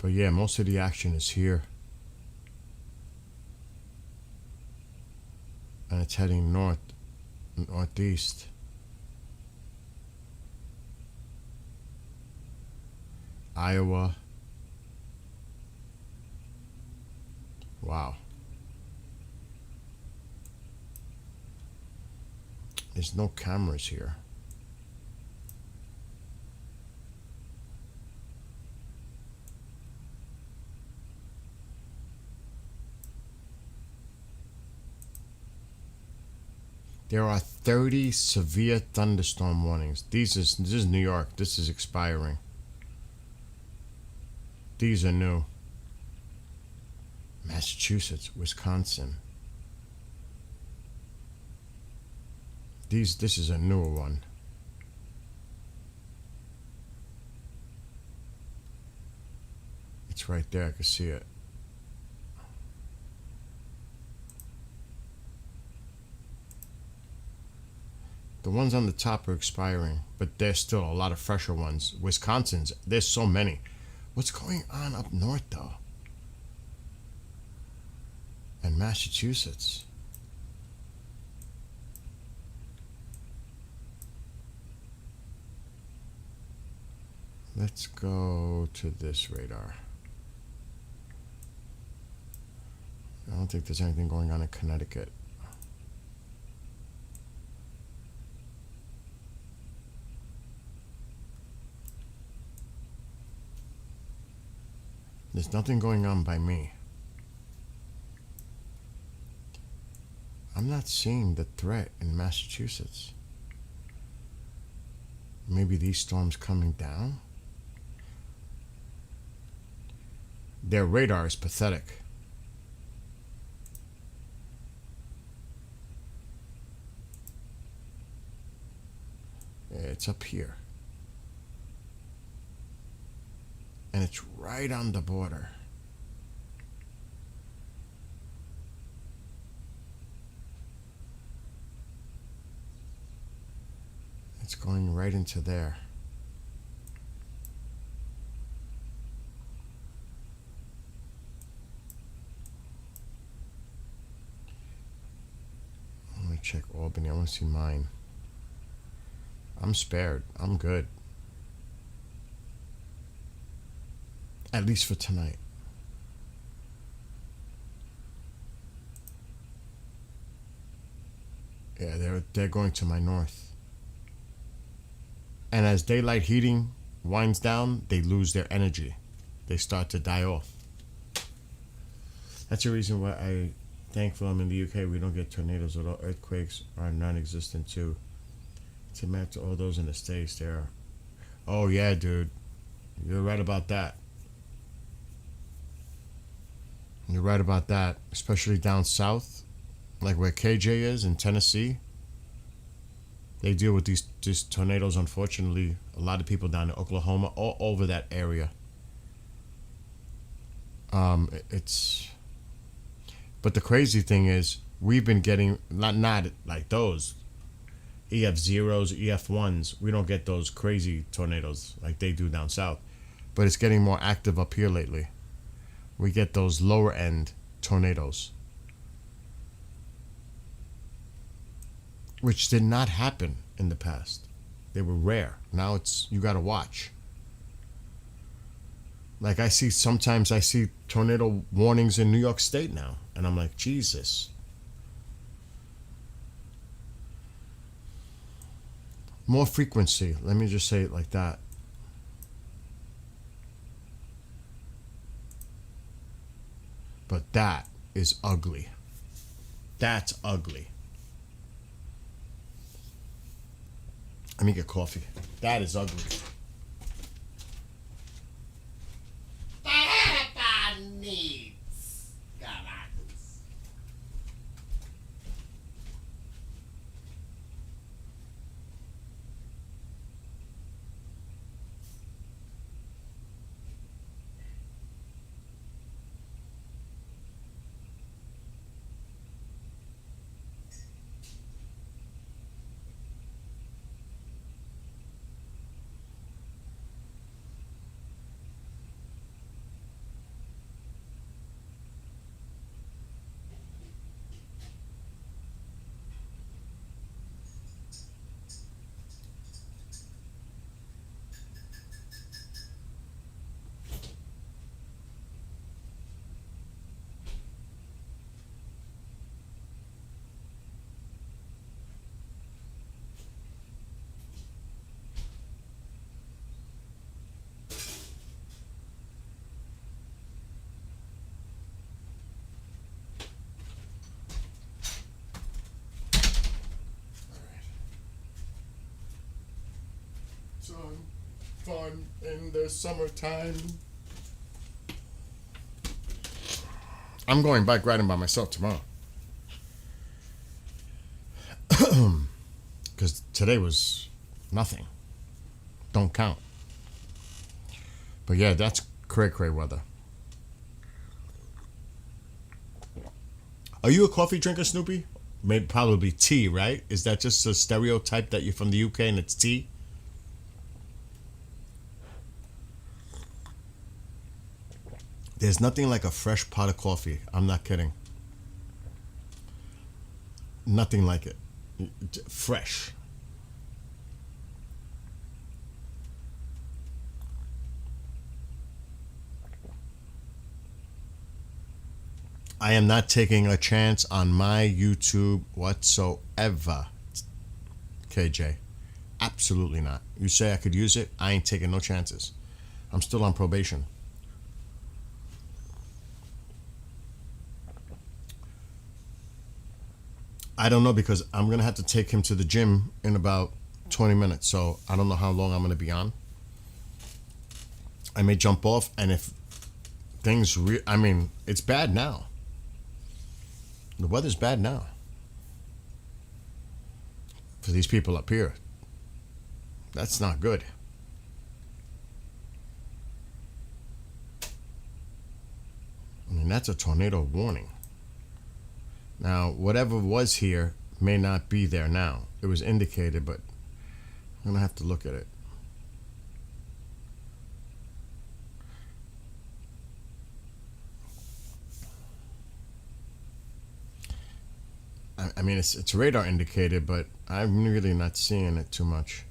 But yeah, most of the action is here. And it's heading northeast. Iowa. Wow. There's no cameras here. There are 30 severe thunderstorm warnings. This is New York. This is expiring. These are new. Massachusetts, Wisconsin. This is a newer one. It's right there. I can see it. The ones on the top are expiring, but there's still a lot of fresher ones. Wisconsin's, there's so many. What's going on up north, though? And Massachusetts. Let's go to this radar. I don't think there's anything going on in Connecticut. There's nothing going on by me. I'm not seeing the threat in Massachusetts. Maybe these storms coming down? Their radar is pathetic. It's up here. And it's right on the border. It's going right into there. Let me check Albany. I want to see mine. I'm spared. I'm good. At least for tonight. Yeah, they're going to my north. And as daylight heating winds down, they lose their energy. They start to die off. That's the reason why thankful I'm in the UK. We don't get tornadoes, although earthquakes are non-existent too. To map to all those in the States, there are. Oh yeah, dude. You're right about that. You're right about that. Especially down south, like where KJ is in Tennessee. They deal with these tornadoes, unfortunately. A lot of people down in Oklahoma, all over that area. It's... But the crazy thing is, we've been getting, not like those, EF0s, EF1s. We don't get those crazy tornadoes like they do down south. But it's getting more active up here lately. We get those lower end tornadoes, which did not happen in the past. They were rare. Now it's, you gotta watch. Like sometimes I see tornado warnings in New York State now, and I'm like, Jesus. More frequency, let me just say it like that. But that is ugly. That's ugly. Let me get coffee. That is ugly. Everybody needs guidance. Sun, fun in the summertime. I'm going bike riding by myself tomorrow. Because today was nothing. Don't count. But yeah, that's cray weather. Are you a coffee drinker, Snoopy? Maybe probably tea, right? Is that just a stereotype that you're from the UK and it's tea? There's nothing like a fresh pot of coffee. I'm not kidding. Nothing like it. Fresh. I am not taking a chance on my YouTube whatsoever. KJ. Absolutely not. You say I could use it, I ain't taking no chances. I'm still on probation. I don't know because I'm going to have to take him to the gym in about 20 minutes. So I don't know how long I'm going to be on. I may jump off, and if things I mean, it's bad now. The weather's bad now. For these people up here. That's not good. I mean, that's a tornado warning. Now, whatever was here may not be there now. It was indicated, but I'm going to have to look at it. I mean, it's radar indicated, but I'm really not seeing it too much.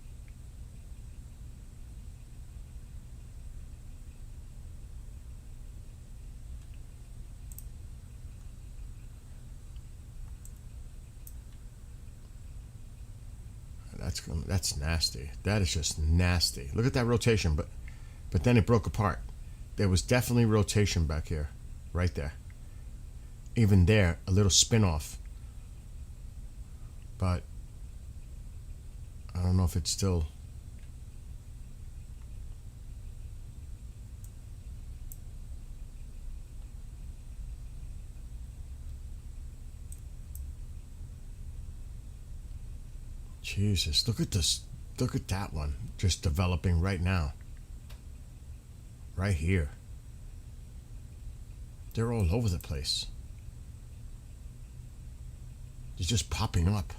That's nasty. That is just nasty. Look at that rotation, but then it broke apart. There was definitely rotation back here, right there. Even there, a little spin off. But I don't know if it's still. Jesus, look at this. Look at that one just developing right now. Right here. They're all over the place. They're just popping up.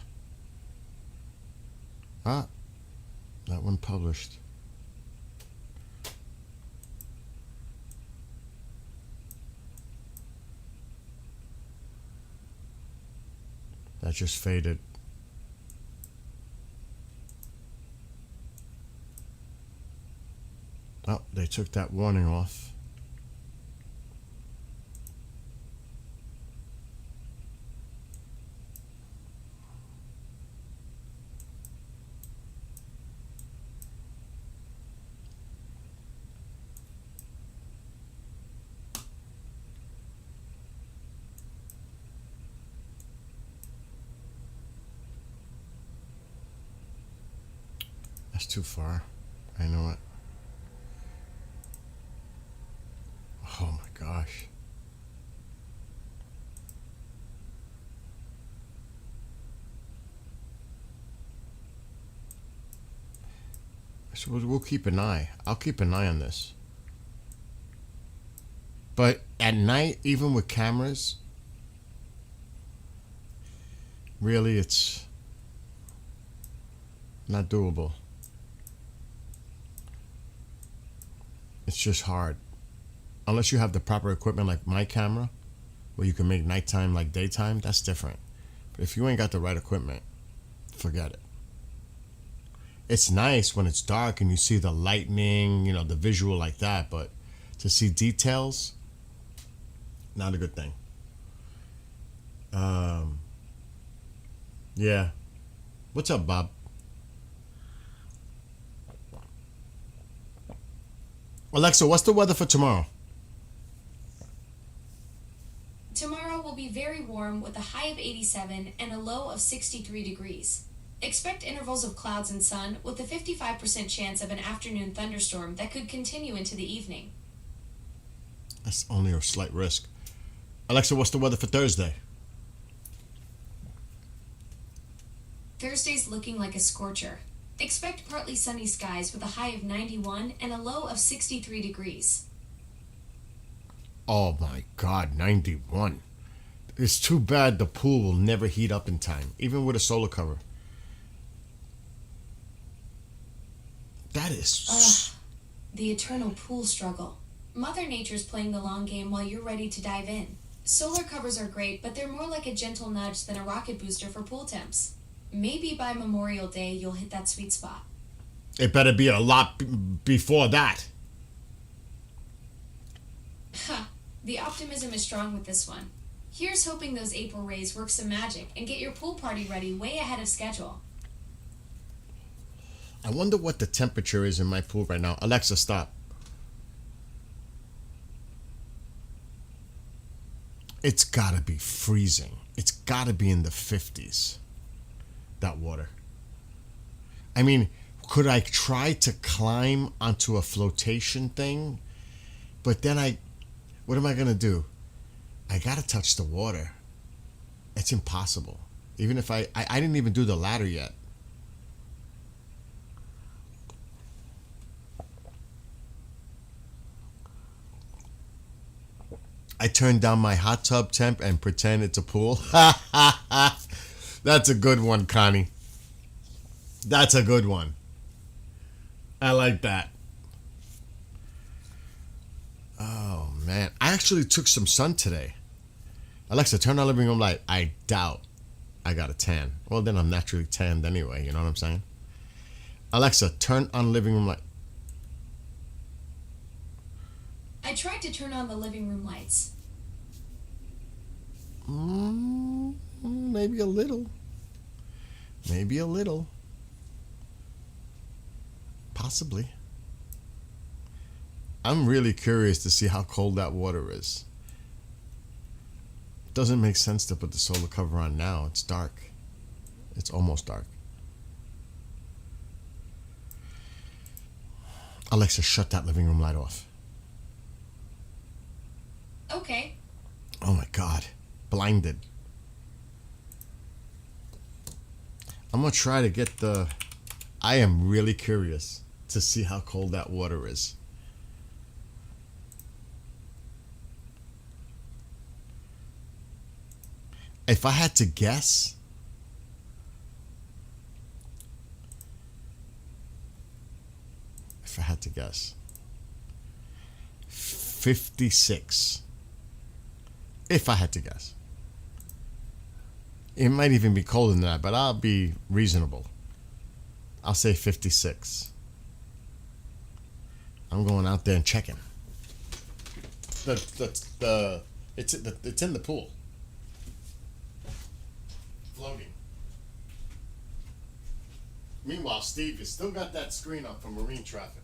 Ah, that one published. That just faded. Oh, they took that warning off. That's too far. I know it. Oh my gosh. So we'll keep an eye. I'll keep an eye on this. But at night, even with cameras, really it's not doable. It's just hard. Unless you have the proper equipment like my camera, where you can make nighttime like daytime, that's different. But if you ain't got the right equipment, forget it. It's nice when it's dark and you see the lightning, you know, the visual like that, but to see details, not a good thing. Yeah. What's up, Bob? Alexa, what's the weather for tomorrow? Tomorrow will be very warm with a high of 87 and a low of 63 degrees. Expect intervals of clouds and sun with a 55% chance of an afternoon thunderstorm that could continue into the evening. That's only a slight risk. Alexa, what's the weather for Thursday? Thursday's looking like a scorcher. Expect partly sunny skies with a high of 91 and a low of 63 degrees. Oh my God, 91. It's too bad the pool will never heat up in time, even with a solar cover. That is. The eternal pool struggle. Mother Nature's playing the long game while you're ready to dive in. Solar covers are great, but they're more like a gentle nudge than a rocket booster for pool temps. Maybe by Memorial Day you'll hit that sweet spot. It better be a lot before that. Ha! The optimism is strong with this one. Here's hoping those April rays work some magic and get your pool party ready way ahead of schedule. I wonder what the temperature is in my pool right now. Alexa, stop. It's gotta be freezing. It's gotta be in the 50s. That water. I mean, could I try to climb onto a flotation thing? But then what am I gonna do? I gotta touch the water. It's impossible. Even if I didn't even do the ladder yet. I turn down my hot tub temp and pretend it's a pool. That's a good one, Connie. That's a good one. I like that. Oh, man. I actually took some sun today. Alexa, turn on living room light. I doubt I got a tan. Well, then I'm naturally tanned anyway. You know what I'm saying? Alexa, turn on living room light. I tried to turn on the living room lights. Maybe a little. Maybe a little. Possibly. I'm really curious to see how cold that water is. Doesn't make sense to put the solar cover on now. It's dark. It's almost dark. Alexa, shut that living room light off. Okay. Oh my God. Blinded. I'm gonna try to get the... I am really curious to see how cold that water is. If I had to guess, if I had to guess, 56. If I had to guess. It might even be colder than that, but I'll be reasonable. I'll say 56. I'm going out there and checking. It's in the pool. Floating. Meanwhile, Steve, you still got that screen up for marine traffic.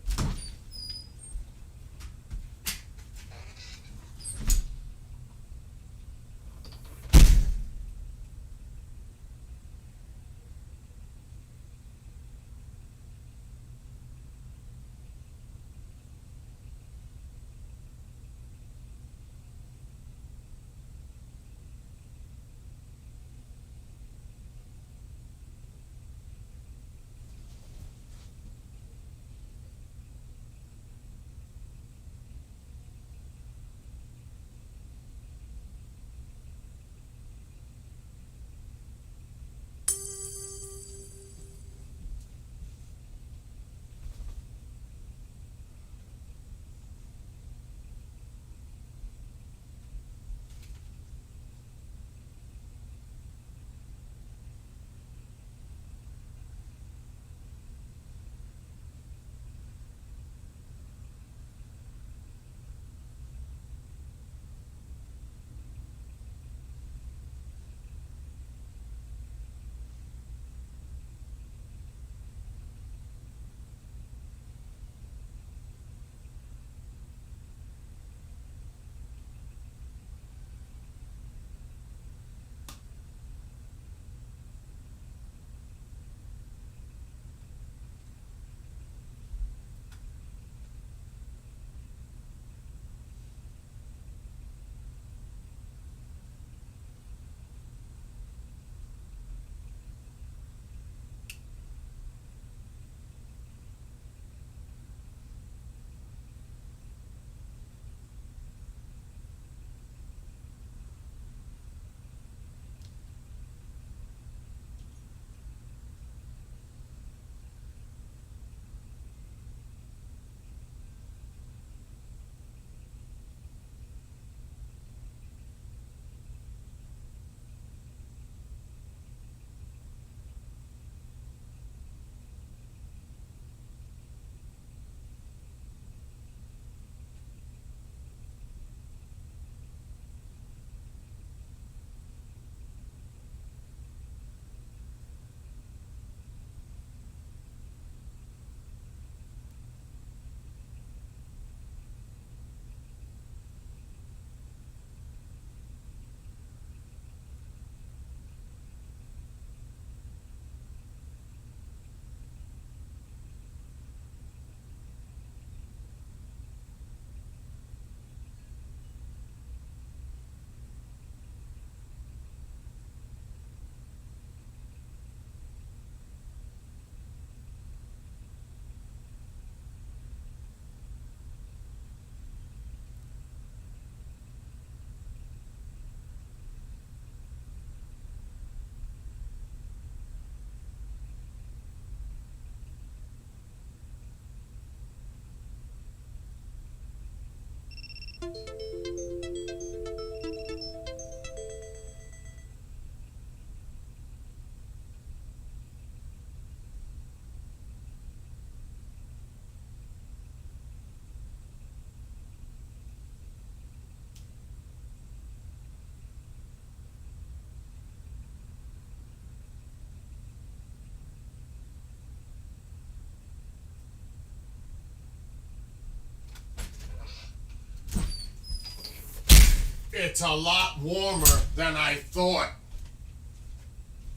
It's a lot warmer than I thought.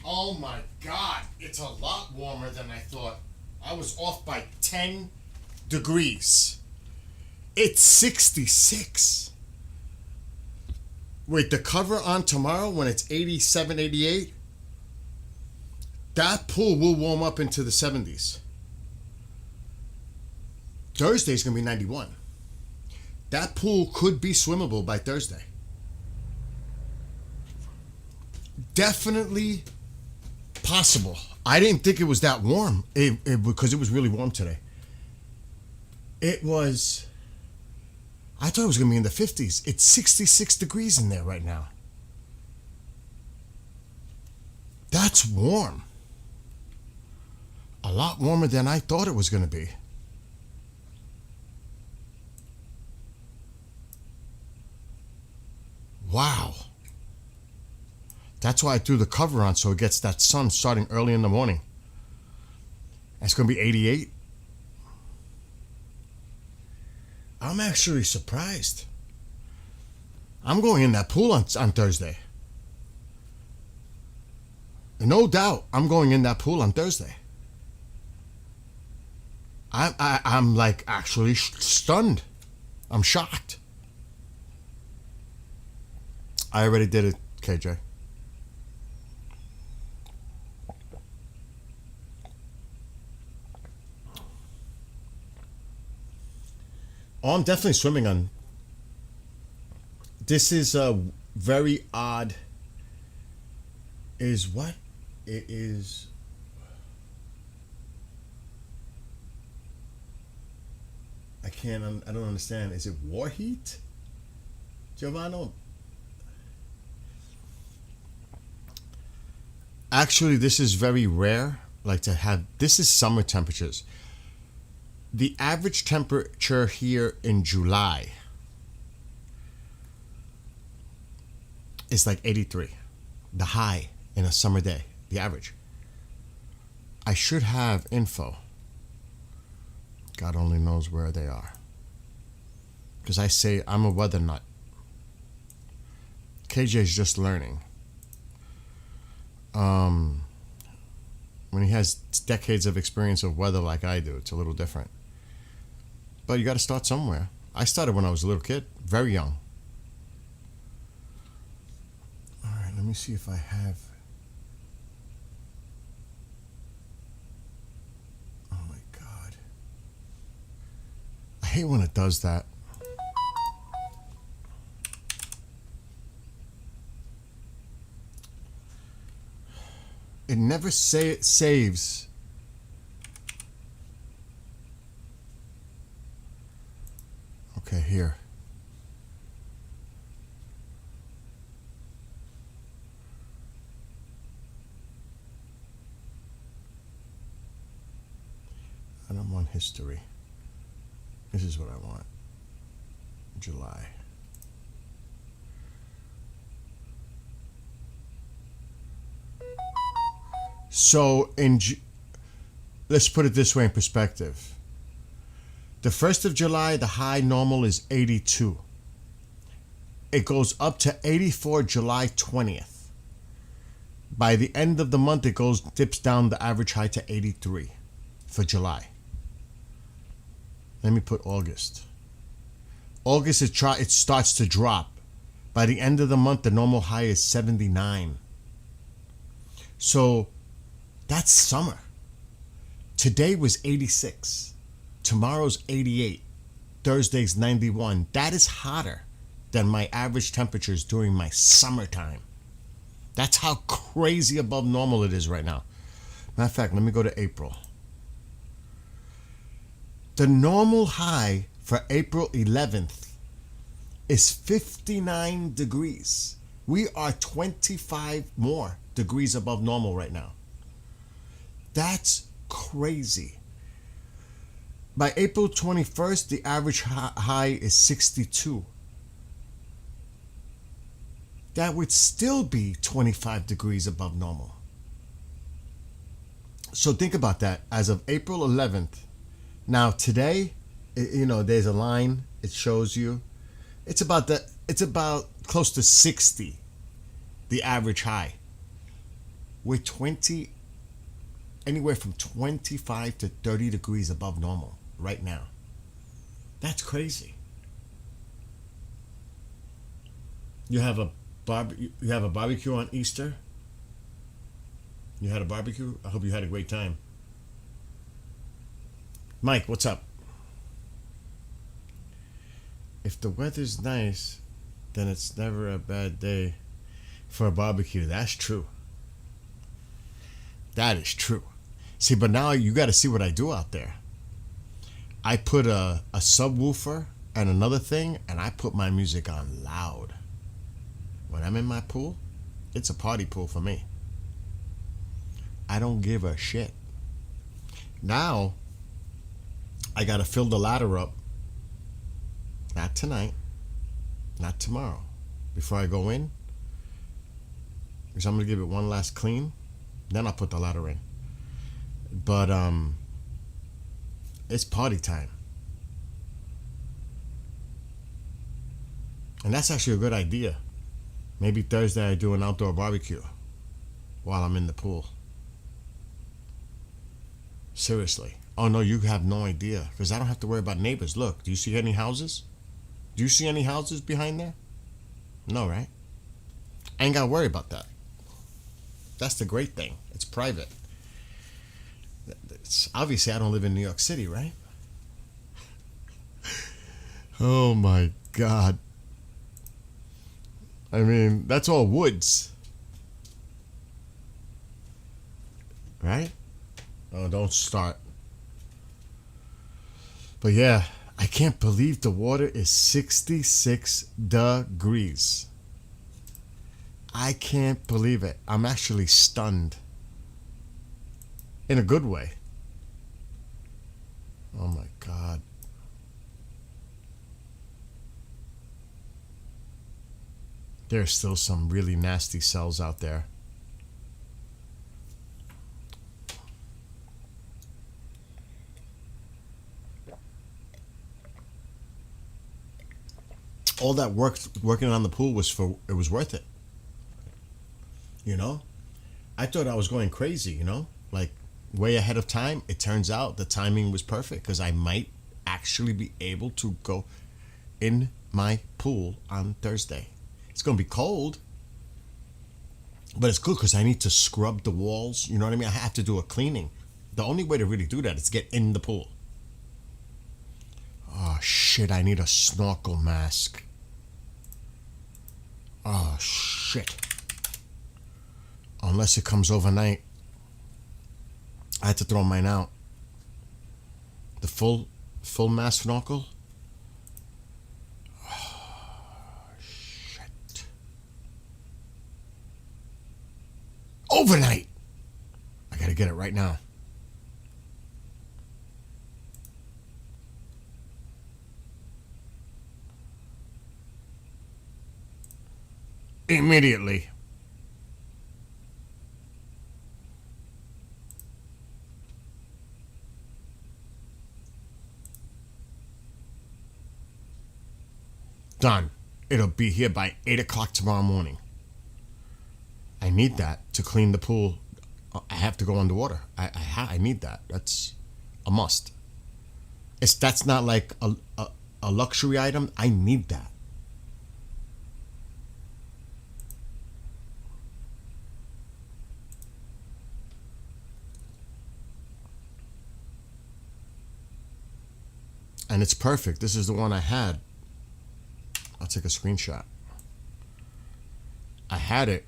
Oh my God, it's a lot warmer than I thought. I was off by 10 degrees. It's 66. Wait, the cover on tomorrow when it's 87, 88? That pool will warm up into the 70s. Thursday's going to be 91. That pool could be swimmable by Thursday. Definitely possible. I didn't think it was that warm because it was really warm today. I thought it was going to be in the 50s. It's 66 degrees in there right now. That's warm. A lot warmer than I thought it was going to be. Wow. That's why I threw the cover on so it gets that sun starting early in the morning. It's going to be 88. I'm actually surprised. I'm going in that pool on Thursday. No doubt, I'm going in that pool on Thursday. I'm like actually stunned. I'm shocked. I already did it, KJ. Oh, I'm definitely swimming on. This is a very odd. Is what? It is. I don't understand. Is it war heat? Giovanni? Actually, this is very rare. Like to have. This is summer temperatures. The average temperature here in July is like 83. The high in a summer day. The average. I should have info. God only knows where they are. Because I say I'm a weather nut. KJ's just learning. When he has decades of experience of weather like I do, it's a little different. But you got to start somewhere. I started when I was a little kid, very young. All right, let me see if I have. Oh my God. I hate when it does that. It never saves. Okay, here. I don't want history. This is what I want. July. So, let's put it this way in perspective. The 1st of July, the high normal is 82. It goes up to 84 July 20th. By the end of the month, it dips down the average high to 83 for July. Let me put August. August, it starts to drop. By the end of the month, the normal high is 79. So, that's summer. Today was 86. Tomorrow's 88. Thursday's 91. That is hotter than my average temperatures during my summertime. That's how crazy above normal it is right now. Matter of fact, let me go to April. The normal high for April 11th is 59 degrees. We are 25 more degrees above normal right now. That's crazy. By April 21st, the average high is 62. That would still be 25 degrees above normal. So think about that. As of April 11th, now today, there's a line. It shows you. It's about close to 60, the average high. We're 20, anywhere from 25 to 30 degrees above normal right now. That's crazy. You have a barbecue on Easter? You had a barbecue? I hope you had a great time. Mike, what's up? If the weather's nice, then it's never a bad day for a barbecue. That's true. That is true. See, but now you got to see what I do out there. I put a subwoofer and another thing, and I put my music on loud. When I'm in my pool, it's a party pool for me. I don't give a shit. Now, I got to fill the ladder up. Not tonight. Not tomorrow. Before I go in. Because I'm going to give it one last clean. Then I'll put the ladder in. But, it's party time. And that's actually a good idea. Maybe Thursday I do an outdoor barbecue while I'm in the pool. Seriously. Oh no, you have no idea. Because I don't have to worry about neighbors. Look, do you see any houses? Do you see any houses behind there? No, right? I ain't got to worry about that. That's the great thing. It's private. It's, obviously, I don't live in New York City, right? Oh my God. I mean, that's all woods. Right? Oh, don't start. But yeah, I can't believe the water is 66 degrees. I can't believe it. I'm actually stunned. In a good way. Oh my God. There's still some really nasty cells out there. All that working on the pool it was worth it. You know? I thought I was going crazy, you know? Like way ahead of time. It turns out the timing was perfect because I might actually be able to go in my pool on Thursday. It's going to be cold, but it's good because I need to scrub the walls. You know what I mean? I have to do a cleaning. The only way to really do that is to get in the pool. Oh, shit. I need a snorkel mask. Oh, shit. Unless it comes overnight. I had to throw mine out. The full mask snorkel. Overnight. I gotta get it right now. Immediately. Done. It'll be here by 8 o'clock tomorrow morning. I need that to clean the pool. I have to go underwater. I need that. That's a must. That's not like a luxury item. I need that. And it's perfect. This is the one I had. I'll take a screenshot. I had it,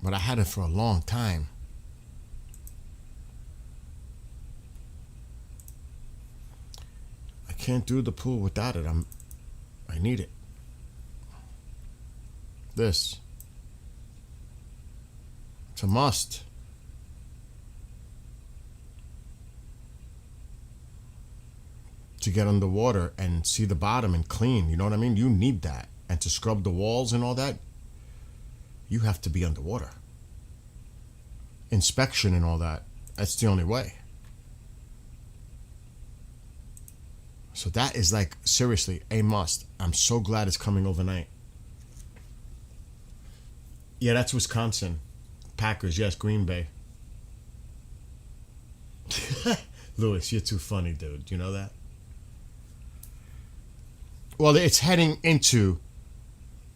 but I had it for a long time. I can't do the pool without it. I need it. This. It's a must. To get underwater and see the bottom and clean, you know what I mean? You need that. And to scrub the walls and all that, you have to be underwater. Inspection and all that, that's the only way. So that is like, seriously, a must. I'm so glad it's coming overnight. Yeah, that's Wisconsin. Packers, yes, Green Bay. Lewis, you're too funny, dude. You know that? Well, it's heading into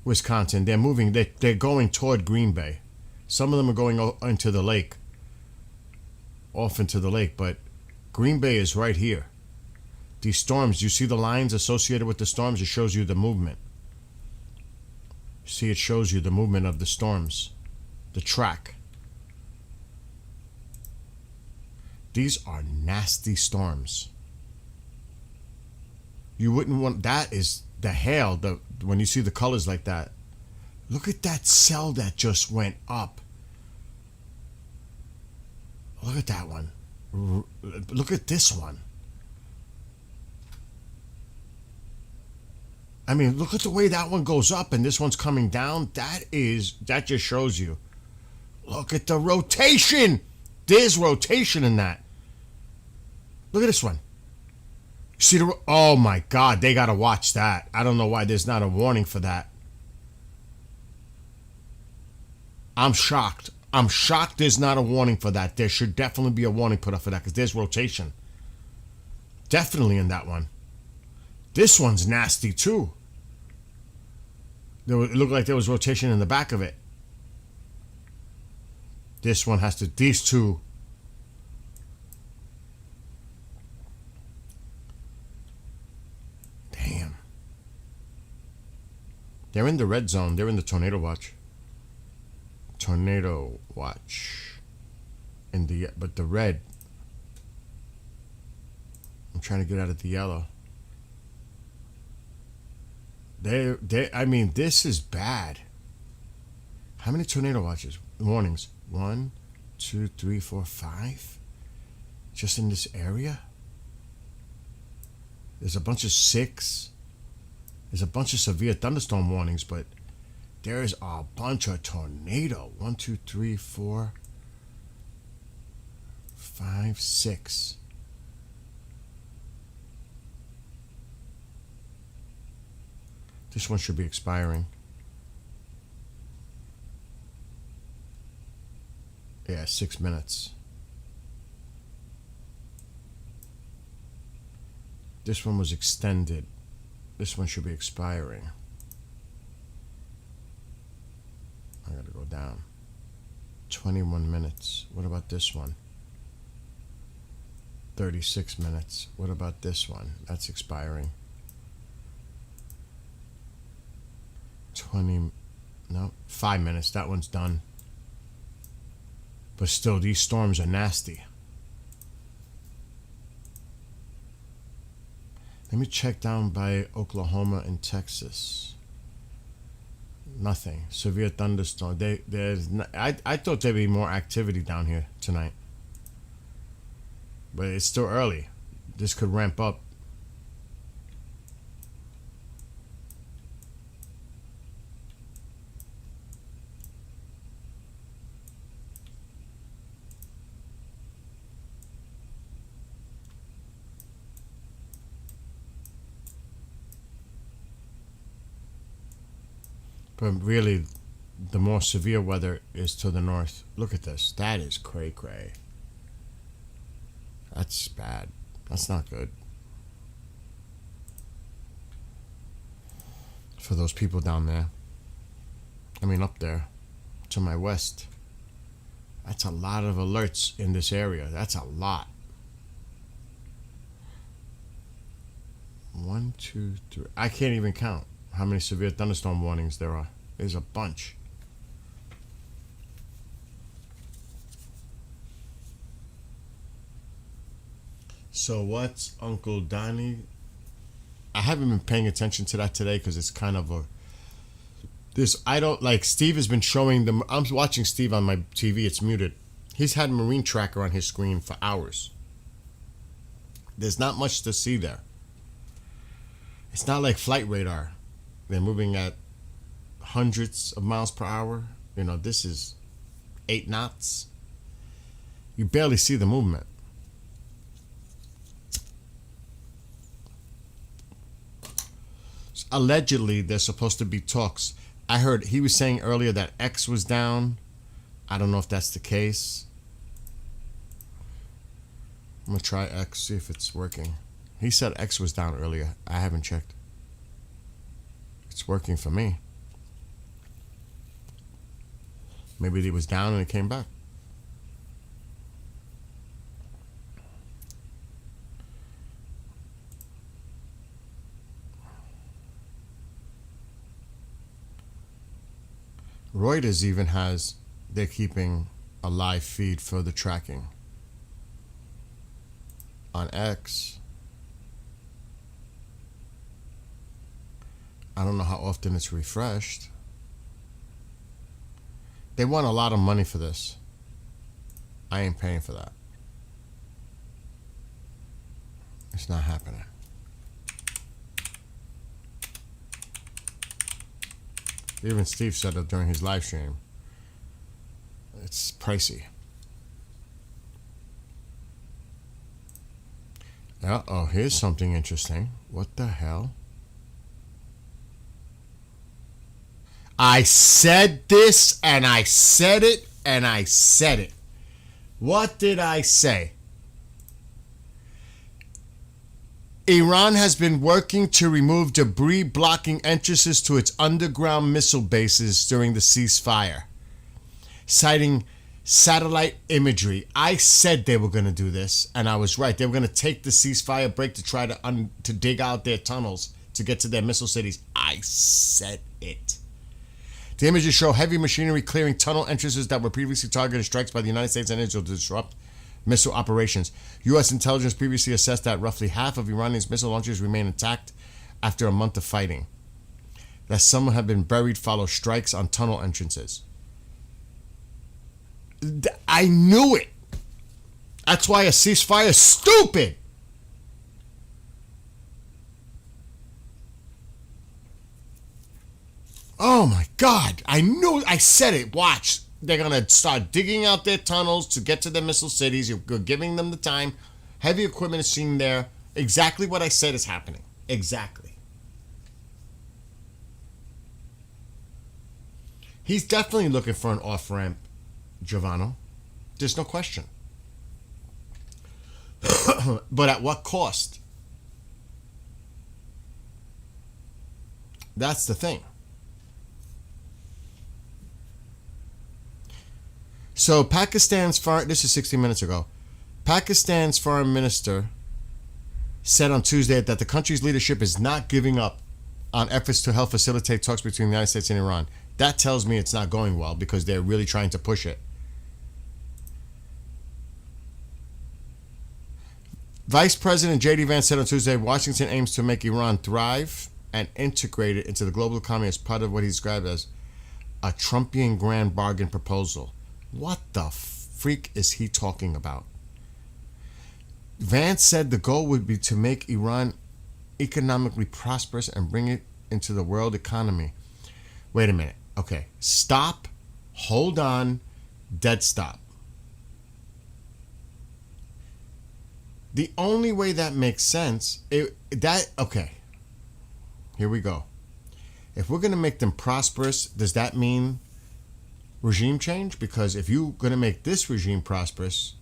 Wisconsin. They're moving. They're going toward Green Bay. Some of them are going into the lake, off into the lake, but Green Bay is right here. These storms, you see the lines associated with the storms? It shows you the movement. See, it shows you the movement of the storms, the track. These are nasty storms. You wouldn't want, that is the hail, when you see the colors like that. Look at that cell that just went up. Look at that one. Look at this one. I mean, look at the way that one goes up and this one's coming down. That just shows you. Look at the rotation. There's rotation in that. Look at this one. See the, oh my God, they gotta watch that. I don't know why there's not a warning for that. I'm shocked. I'm shocked there's not a warning for that. There should definitely be a warning put up for that because there's rotation. Definitely in that one. This one's nasty too. It looked like there was rotation in the back of it. This one has to, these two. Damn. They're in the red zone. They're in the tornado watch. Tornado watch. But the red. I'm trying to get out of the yellow. I mean, this is bad. How many tornado watches? Warnings? 1, 2, 3, 4, 5? Just in this area? There's a bunch of 6. There's a bunch of severe thunderstorm warnings, but there's a bunch of tornado. 1, 2, 3, 4, 5, 6. This one should be expiring. Yeah, 6 minutes. This one was extended. This one should be expiring. I gotta go down. 21 minutes. What about this one? 36 minutes. What about this one? That's expiring. 5 minutes. That one's done. But still, these storms are nasty. Let me check down by Oklahoma and Texas. Nothing. Severe thunderstorm. I thought there'd be more activity down here tonight. But it's still early. This could ramp up. But really, the more severe weather is to the north. Look at this. That is cray-cray. That's bad. That's not good. For those people down there. I mean, up there. To my west. That's a lot of alerts in this area. That's a lot. 1, 2, 3. I can't even count how many severe thunderstorm warnings there are. There's a bunch. So what's Uncle Donnie? I haven't been paying attention to that today because it's kind of I don't like, Steve has been showing them. I'm watching Steve on my TV. It's muted. He's had Marine Tracker on his screen for hours. There's not much to see there. It's not like flight radar. They're moving at hundreds of miles per hour. You know, this is 8 knots. You barely see the movement. Allegedly, there's supposed to be talks I heard he was saying earlier that X was down. I don't know if that's the case. I'm gonna try X, see if it's working. He said X was down earlier. I haven't checked. It's working for me. Maybe it was down and it came back. Reuters even has, they're keeping a live feed for the tracking. On X, I don't know how often it's refreshed. They want a lot of money for this. I ain't paying for that. It's not happening. Even Steve said it during his live stream. It's pricey. Uh-oh, here's something interesting. What the hell? I said this, and I said it, and I said it. What did I say? Iran has been working to remove debris blocking entrances to its underground missile bases during the ceasefire, citing satellite imagery. I said they were going to do this, and I was right. They were going to take the ceasefire break to try to dig out their tunnels to get to their missile cities. I said it. The images show heavy machinery clearing tunnel entrances that were previously targeted strikes by the United States and Israel to disrupt missile operations. U.S. intelligence previously assessed that roughly half of Iranians' missile launchers remain intact after a month of fighting. That some have been buried follow strikes on tunnel entrances. I knew it. That's why a ceasefire is stupid. Oh my God. I knew. I said it. Watch. They're going to start digging out their tunnels to get to their missile cities. You're giving them the time. Heavy equipment is seen there. Exactly what I said is happening. Exactly. He's definitely looking for an off-ramp, Giovanni. There's no question. But at what cost? That's the thing. So Pakistan's foreign, this is 60 minutes ago. Pakistan's foreign minister said on Tuesday that the country's leadership is not giving up on efforts to help facilitate talks between the United States and Iran. That tells me it's not going well because they're really trying to push it. Vice President J.D. Vance said on Tuesday, Washington aims to make Iran thrive and integrate it into the global economy as part of what he described as a Trumpian grand bargain proposal. What the freak is he talking about? Vance said the goal would be to make Iran economically prosperous and bring it into the world economy. Wait a minute. Okay. Stop. Hold on. Dead stop. The only way that makes sense, okay. Here we go. If we're going to make them prosperous, does that mean regime change? Because if you're going to make this regime prosperous,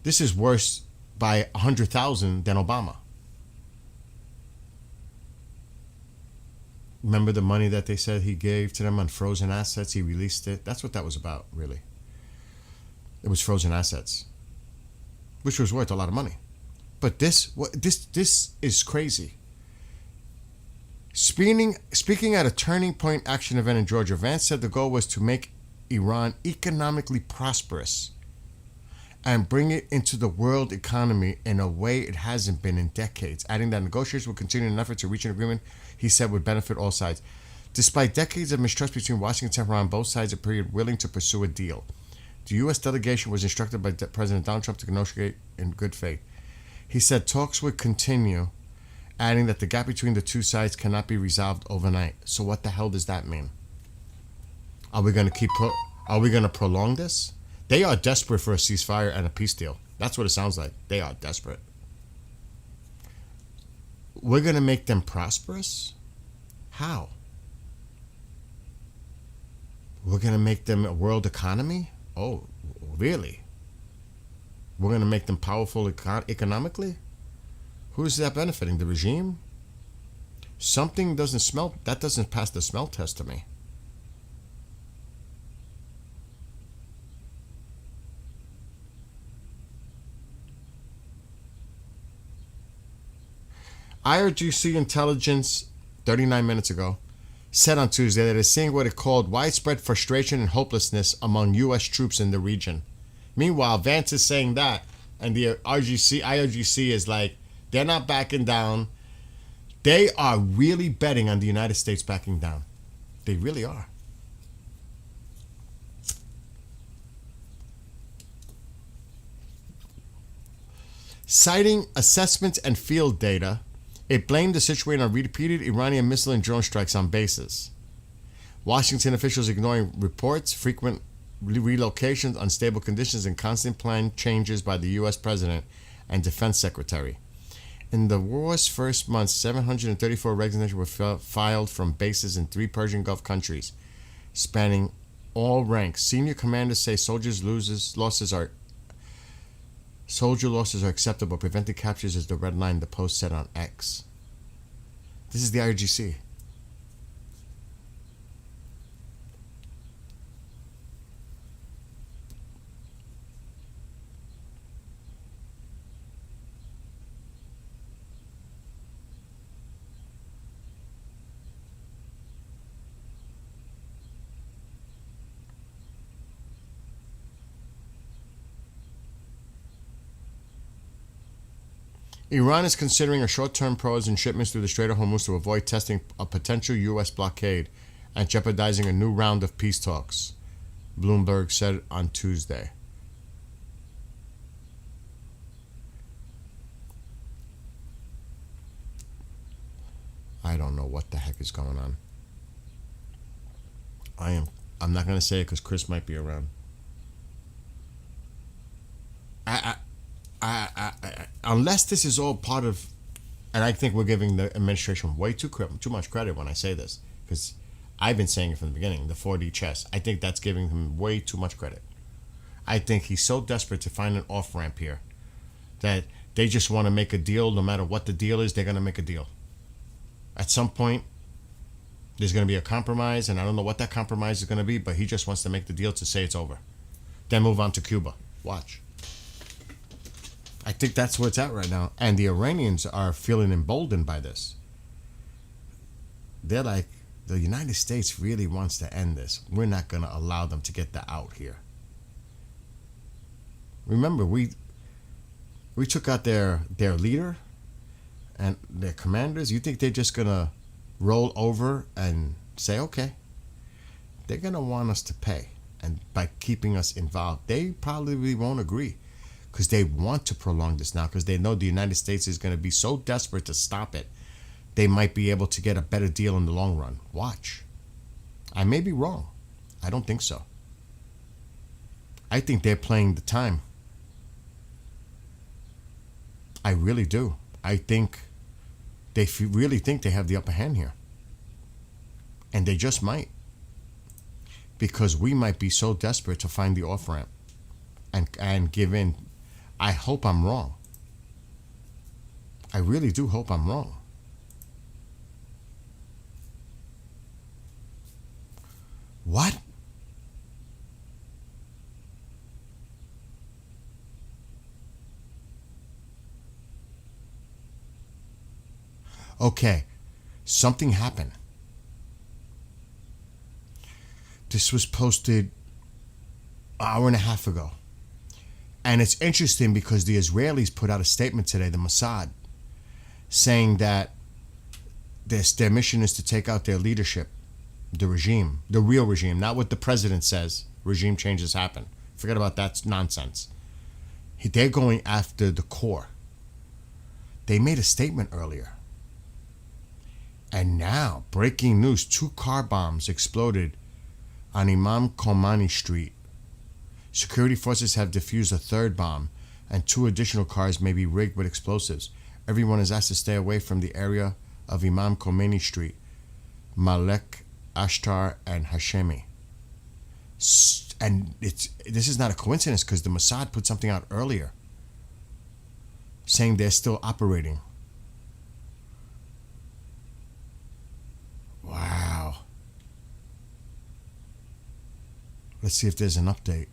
this is worse by 100,000 than Obama. Remember the money that they said he gave to them on frozen assets? He released it. That's what that was about, really. It was frozen assets, which was worth a lot of money. But this is crazy. Speaking at a Turning Point action event in Georgia, Vance said the goal was to make Iran economically prosperous and bring it into the world economy in a way it hasn't been in decades, adding that negotiations will continue in an effort to reach an agreement he said would benefit all sides. Despite decades of mistrust between Washington and Tehran, both sides appeared willing to pursue a deal. The U.S. delegation was instructed by President Donald Trump to negotiate in good faith. He said talks would continue, adding that the gap between the two sides cannot be resolved overnight. So what the hell does that mean? Are we going to prolong this? They are desperate for a ceasefire and a peace deal. That's what it sounds like. They are desperate. We're going to make them prosperous? How? We're going to make them a world economy? Oh, really? We're going to make them powerful economically? Who's that benefiting? The regime? Something doesn't smell, that doesn't pass the smell test to me. IRGC intelligence 39 minutes ago said on Tuesday that it's seeing what it called widespread frustration and hopelessness among U.S. troops in the region. Meanwhile, Vance is saying that, and the IRGC is like, they're not backing down. They are really betting on the United States backing down. They really are. Citing assessments and field data, it blamed the situation on repeated Iranian missile and drone strikes on bases. Washington officials ignoring reports, frequent relocations, unstable conditions, and constant plan changes by the U.S. President and Defense Secretary. In the war's first month, 734 resignations were filed from bases in 3 Persian Gulf countries, spanning all ranks. Senior commanders say soldier losses are acceptable. Preventing captures is the red line, the Post said on X. This is the IRGC. Iran is considering a short-term pause in shipments through the Strait of Hormuz to avoid testing a potential U.S. blockade and jeopardizing a new round of peace talks, Bloomberg said on Tuesday. I don't know what the heck is going on. I'm not going to say it because Chris might be around. Unless this is all part of, and I think we're giving the administration way too much credit when I say this, because I've been saying it from the beginning, the 4D chess. I think that's giving him way too much credit. I think he's so desperate to find an off-ramp here that they just want to make a deal. No matter what the deal is, they're going to make a deal. At some point, there's going to be a compromise, and I don't know what that compromise is going to be, but he just wants to make the deal to say it's over. Then move on to Cuba. Watch. I think that's where it's at right now. And the Iranians are feeling emboldened by this. They're like, the United States really wants to end this. We're not going to allow them to get the out here. Remember, we took out their leader and their commanders. You think they're just going to roll over and say, okay? They're going to want us to pay. And by keeping us involved, they probably won't agree. Because they want to prolong this now, because they know the United States is going to be so desperate to stop it, they might be able to get a better deal in the long run. Watch. I may be wrong. I don't think so. I think they're playing the time. I really do. I think they really think they have the upper hand here. And they just might. Because we might be so desperate to find the off-ramp and give in. I hope I'm wrong. I really do hope I'm wrong. What? Okay, something happened. This was posted an hour and a half ago. And it's interesting because the Israelis put out a statement today, the Mossad, saying that their mission is to take out their leadership, the regime, the real regime, not what the president says. Regime changes happen. Forget about that nonsense. They're going after the core. They made a statement earlier. And now, breaking news, 2 car bombs exploded on Imam Khomeini Street. Security forces have defused a 3rd bomb, and 2 additional cars may be rigged with explosives. Everyone is asked to stay away from the area of Imam Khomeini Street, Malek, Ashtar, and Hashemi. And this is not a coincidence because the Mossad put something out earlier saying they're still operating. Wow. Let's see if there's an update.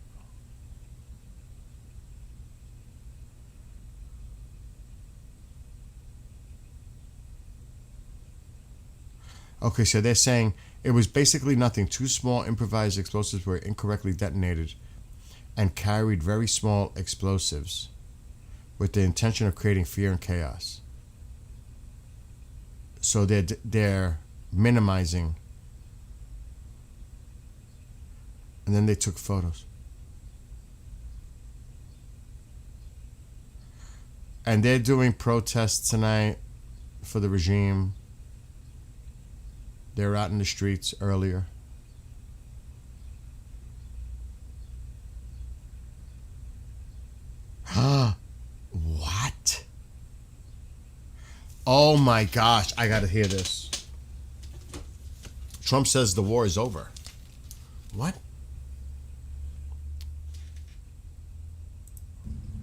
Okay, so they're saying it was basically nothing. Two small improvised explosives were incorrectly detonated and carried very small explosives with the intention of creating fear and chaos. So they're minimizing. And then they took photos. And they're doing protests tonight for the regime. They were out in the streets earlier. What? Oh my gosh, I gotta hear this. Trump says the war is over. What?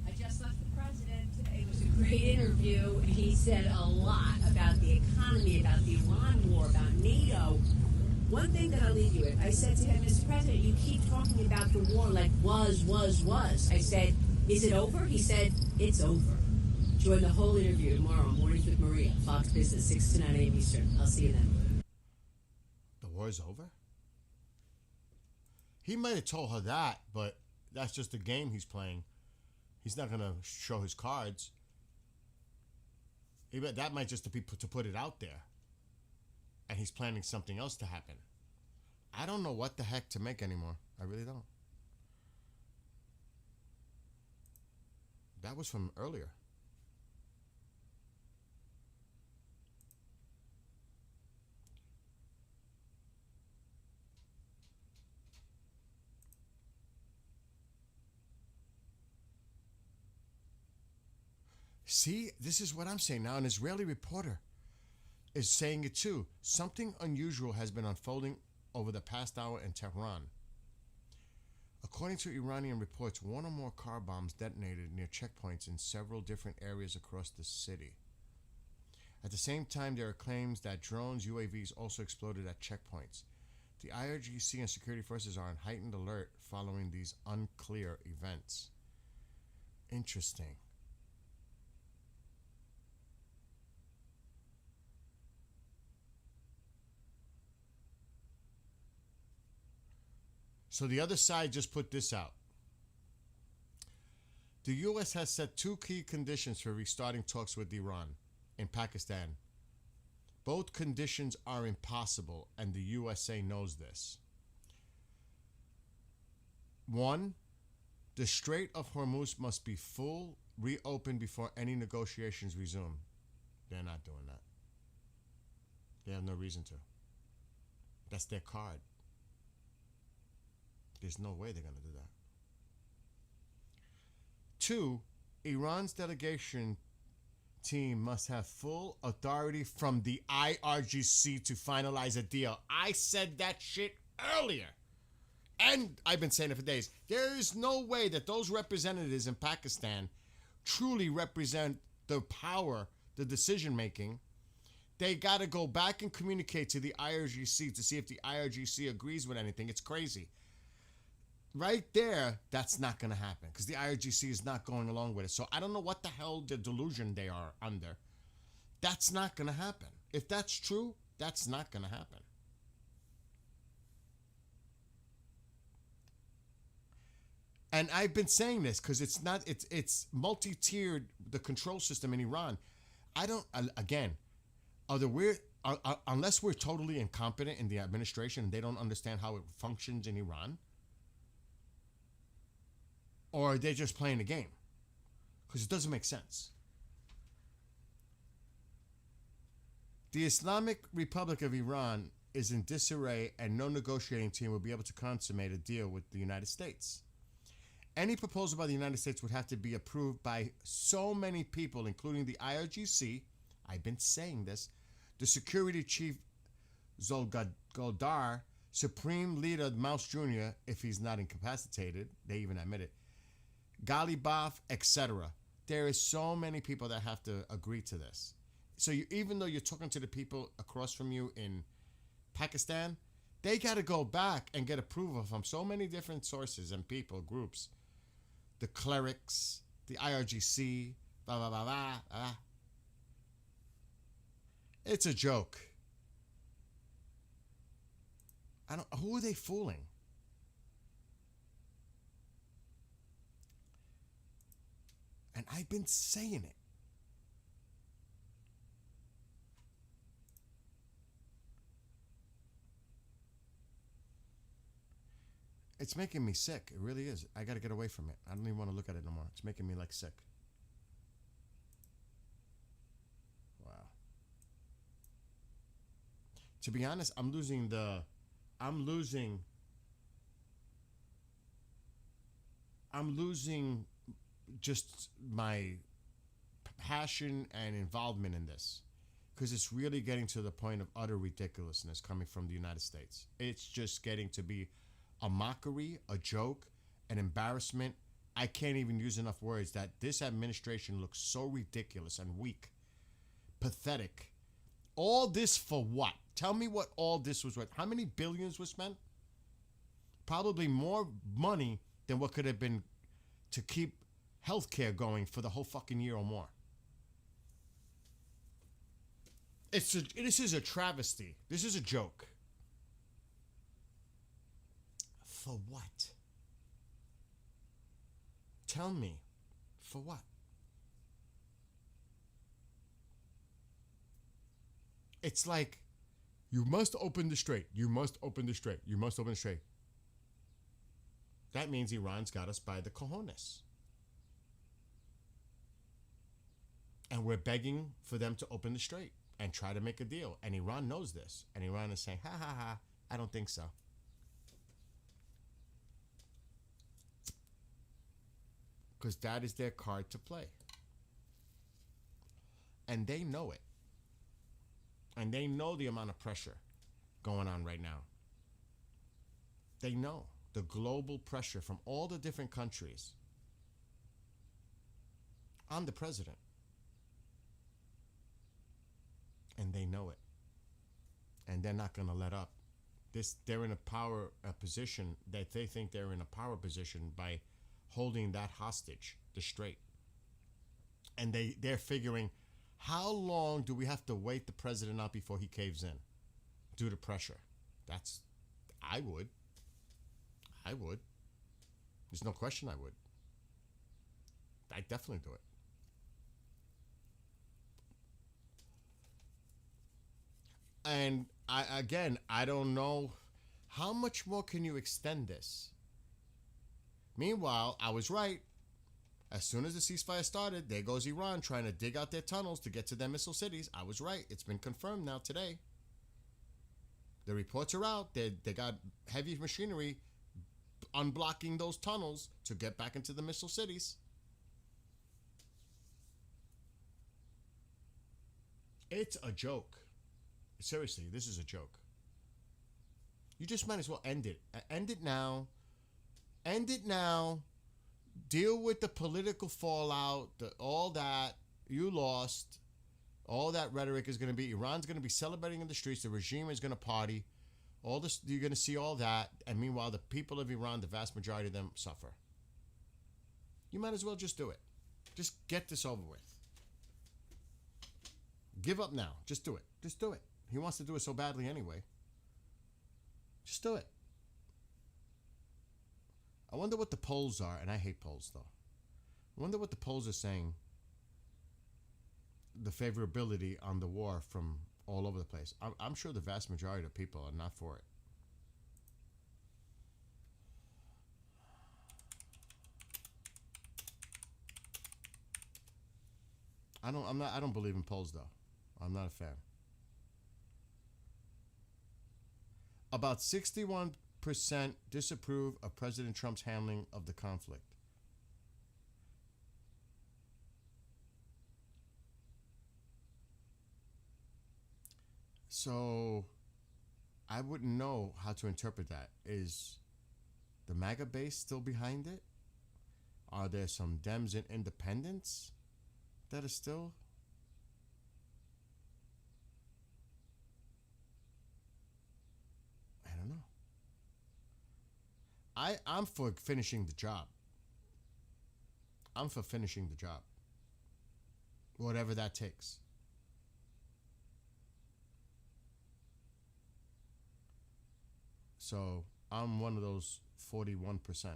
I just left the president. It was a great interview. He said a lot about the economy, about the Iran war, about NATO. One thing that I'll leave you with, I said to him, Mr. President, you keep talking about the war like was. I said, is it over? He said, it's over. Join the whole interview tomorrow, Mornings with Maria, Fox Business, 6 to 9 a.m. Eastern. I'll see you then. The war is over? He might have told her that, but that's just a game he's playing. He's not going to show his cards. That might just be to put it out there. And he's planning something else to happen. I don't know what the heck to make anymore. I really don't. That was from earlier. See, this is what I'm saying now. An Israeli reporter is saying it too. Something unusual has been unfolding over the past hour in Tehran. According to Iranian reports, one or more car bombs detonated near checkpoints in several different areas across the city. At the same time, there are claims that drones, UAVs also exploded at checkpoints. The IRGC and security forces are on heightened alert following these unclear events. Interesting. So the other side just put this out. The U.S. has set two key conditions for restarting talks with Iran in Pakistan. Both conditions are impossible, and the USA knows this. One, the Strait of Hormuz must be full reopened before any negotiations resume. They're not doing that. They have no reason to. That's their card. There's no way they're going to do that. Two, Iran's delegation team must have full authority from the IRGC to finalize a deal. I said that shit earlier. And I've been saying it for days. There is no way that those representatives in Pakistan truly represent the power, the decision making. They got to go back and communicate to the IRGC to see if the IRGC agrees with anything. It's crazy. Right there, that's not going to happen because the IRGC is not going along with it. So I don't know what the hell the delusion they are under. That's not going to happen. If that's true, that's not going to happen. And I've been saying this because it's multi-tiered, the control system in Iran. Unless we're totally incompetent in the administration and they don't understand how it functions in Iran, or they're just playing the game because it doesn't make sense. The Islamic Republic of Iran is in disarray and no negotiating team will be able to consummate a deal with the United States. Any proposal by the United States would have to be approved by so many people, including the IRGC. I've been saying this. The security chief Zolgadar Supreme Leader Mouse Jr., if he's not incapacitated, they even admit it, Ghalibaf, etc. There is so many people that have to agree to this. So even though you're talking to the people across from you in Pakistan, they got to go back and get approval from so many different sources and people, groups. The clerics, the IRGC, blah, blah, blah, blah, blah. It's a joke. Who are they fooling? And I've been saying it. It's making me sick. It really is. I got to get away from it. I don't even want to look at it no more. It's making me like sick. Wow. To be honest, I'm losing just my passion and involvement in this, because it's really getting to the point of utter ridiculousness coming from the United States. It's just getting to be a mockery, a joke, an embarrassment. I can't even use enough words that this administration looks so ridiculous and weak, pathetic. All this for what? Tell me what all this was worth. How many billions was spent? Probably more money than what could have been to keep healthcare going for the whole fucking year or more. This is a travesty. This is a joke. For what? Tell me. For what? It's like, you must open the strait. You must open the strait. You must open the strait. That means Iran's got us by the cojones. And we're begging for them to open the strait and try to make a deal. And Iran knows this. And Iran is saying, ha ha ha, I don't think so. Because that is their card to play. And they know it. And they know the amount of pressure going on right now. They know the global pressure from all the different countries on the president. And they know it. And they're not going to let up. They're in a position that they think they're in a power position by holding that hostage, the strait. And they're figuring, how long do we have to wait the president out before he caves in due to pressure? I would. There's no question I would. I'd definitely do it. And I don't know, how much more can you extend this? Meanwhile, I was right. As soon as the ceasefire started, there goes Iran trying to dig out their tunnels to get to their missile cities. I was right. It's been confirmed now today. The reports are out. They got heavy machinery unblocking those tunnels to get back into the missile cities. It's a joke. Seriously, this is a joke. You just might as well end it. End it now. End it now. Deal with the political fallout, all that. You lost. All that rhetoric is going to be, Iran's going to be celebrating in the streets. The regime is going to party. All this, you're going to see all that. And meanwhile, the people of Iran, the vast majority of them, suffer. You might as well just do it. Just get this over with. Give up now. Just do it. Just do it. He wants to do it so badly anyway. Just do it. I wonder what the polls are, and I hate polls though. I wonder what the polls are saying, the favorability on the war from all over the place. I'm sure the vast majority of people are not for it. I don't believe in polls though. I'm not a fan. About 61% disapprove of President Trump's handling of the conflict. So I wouldn't know how to interpret that. Is the MAGA base still behind it? Are there some Dems and independents that are still? I don't know. I'm for finishing the job. I'm for finishing the job. Whatever that takes. So I'm one of those 41%.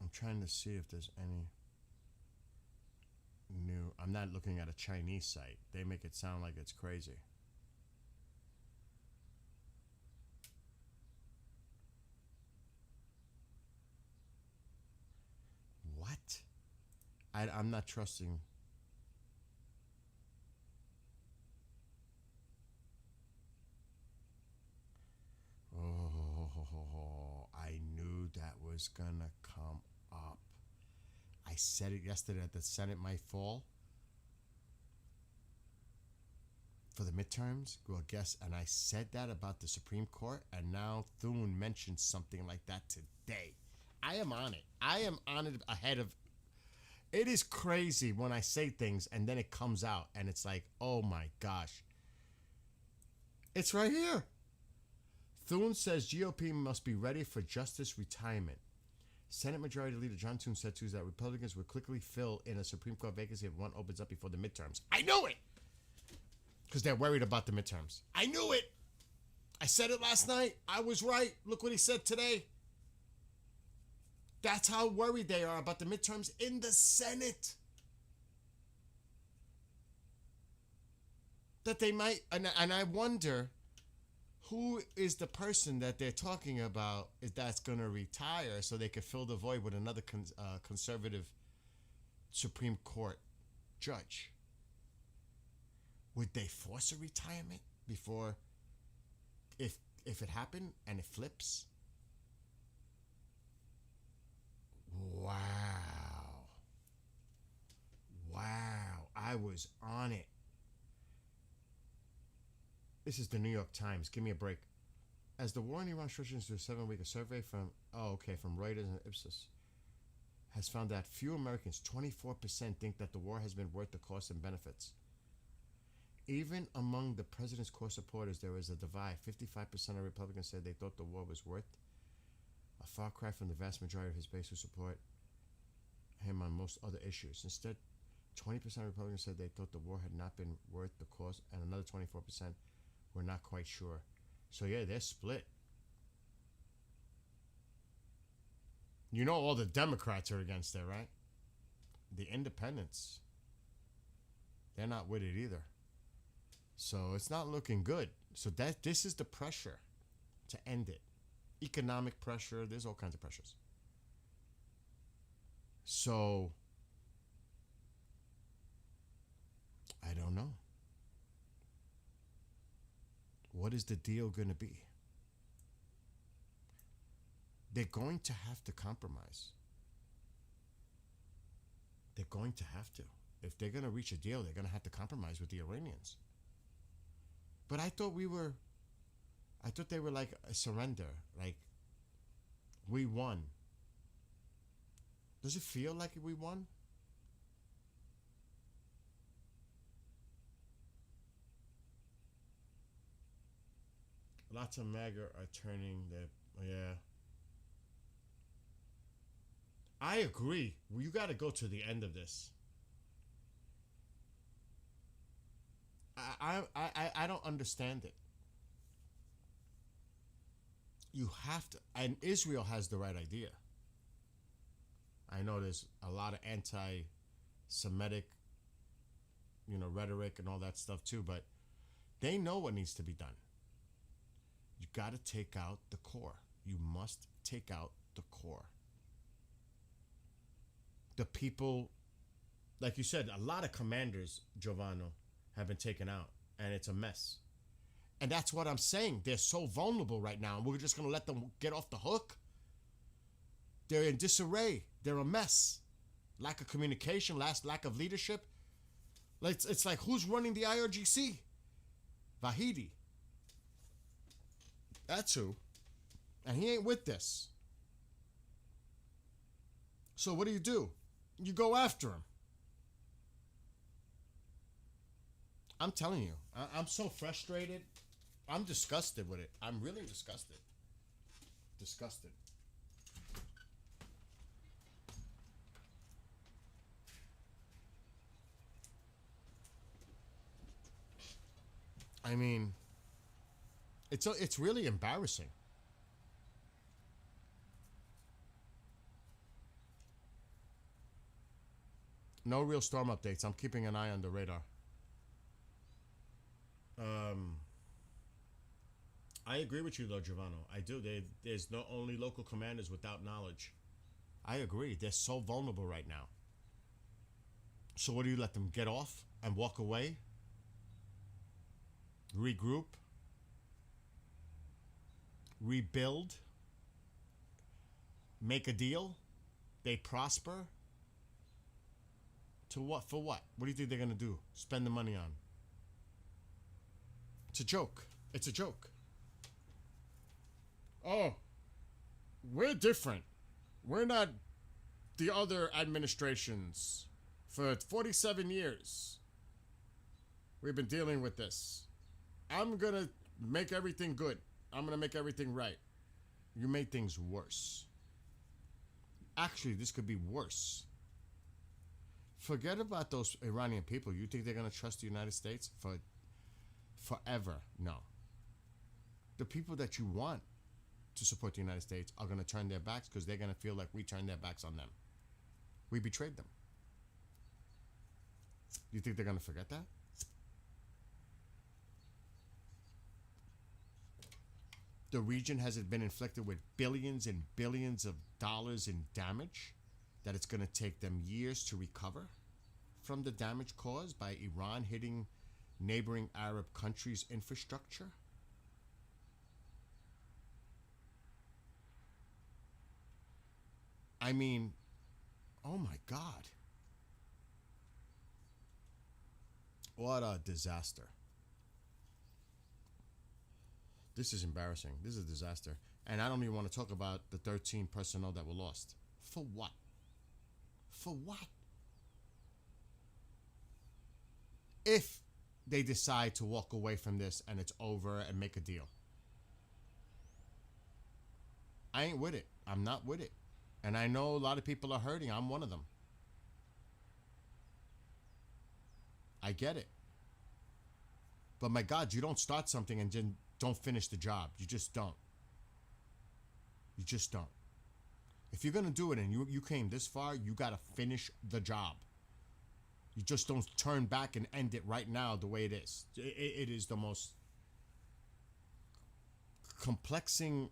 I'm trying to see if there's any new. I'm not looking at a Chinese site. They make it sound like it's crazy. What? I'm not trusting. Oh, I knew that was gonna come up. I said it yesterday that the Senate might fall for the midterms. Well, guess, and I said that about the Supreme Court, and now Thune mentioned something like that today. I am on it. I am on it ahead of. It is crazy when I say things and then it comes out and it's like, oh my gosh. It's right here. Thune says GOP must be ready for justice retirement. Senate Majority Leader John Thune said Tuesday that Republicans would quickly fill in a Supreme Court vacancy if one opens up before the midterms. I knew it! Because they're worried about the midterms. I knew it! I said it last night. I was right. Look what he said today. That's how worried they are about the midterms in the Senate. That they might, and I wonder who is the person that they're talking about is that's going to retire so they could fill the void with another conservative Supreme Court judge. Would they force a retirement before, if it happened and it flips? Wow. I was on it. This is the New York Times. Give me a break. As the war in Iran stretches into a 7-week, a survey from Reuters and Ipsos has found that few Americans, 24%, think that the war has been worth the cost and benefits. Even among the president's core supporters, there is a divide. 55% of Republicans said they thought the war was worth, a far cry from the vast majority of his base who support him on most other issues. Instead, 20% of Republicans said they thought the war had not been worth the cost, and another 24% were not quite sure. So yeah, they're split. You know all the Democrats are against it, right? The independents, they're not with it either. So it's not looking good. So this is the pressure to end it. Economic pressure, there's all kinds of pressures. So I don't know. What is the deal going to be? They're going to have to compromise. They're going to have to. If they're going to reach a deal, they're going to have to compromise with the Iranians. But I thought they were like a surrender. Like, we won. Does it feel like we won? Lots of MAGA are turning their, yeah. I agree. You got to go to the end of this. I don't understand it. You have to, and Israel has the right idea. I know there's a lot of anti-Semitic, rhetoric and all that stuff too, but they know what needs to be done. You got to take out the core. You must take out the core. The people, like you said, a lot of commanders, Giovanni, have been taken out, and it's a mess. And that's what I'm saying. They're so vulnerable right now, and we're just going to let them get off the hook. They're in disarray. They're a mess. Lack of communication, lack of leadership. It's like, who's running the IRGC? Vahidi. That's who. And he ain't with this. So what do? You go after him. I'm telling you, I'm so frustrated. I'm disgusted with it. I'm really disgusted. Disgusted. I mean, it's really embarrassing. No real storm updates. I'm keeping an eye on the radar. I agree with you though, Giovanno. I do. There's not only local commanders without knowledge. I agree. They're so vulnerable right now. So what do you let them get off and walk away? Regroup? Rebuild? Make a deal? They prosper? To what? For what? What do you think they're going to do? Spend the money on? It's a joke. It's a joke. Oh, we're different. We're not the other administrations. For 47 years, we've been dealing with this. I'm going to make everything good. I'm going to make everything right. You made things worse. Actually, this could be worse. Forget about those Iranian people. You think they're going to trust the United States forever? No. The people that you want to support the United States are going to turn their backs because they're going to feel like we turned their backs on them. We betrayed them. You think they're going to forget that? The region has been inflicted with billions and billions of dollars in damage that it's going to take them years to recover from the damage caused by Iran hitting neighboring Arab countries' infrastructure. I mean, oh my God. What a disaster. This is embarrassing. This is a disaster. And I don't even want to talk about the 13 personnel that were lost. For what? For what? If they decide to walk away from this and it's over and make a deal. I ain't with it. I'm not with it. And I know a lot of people are hurting. I'm one of them. I get it. But my God, you don't start something and then don't finish the job. You just don't. You just don't. If you're going to do it and you came this far, you got to finish the job. You just don't turn back and end it right now the way it is. It is the most complexing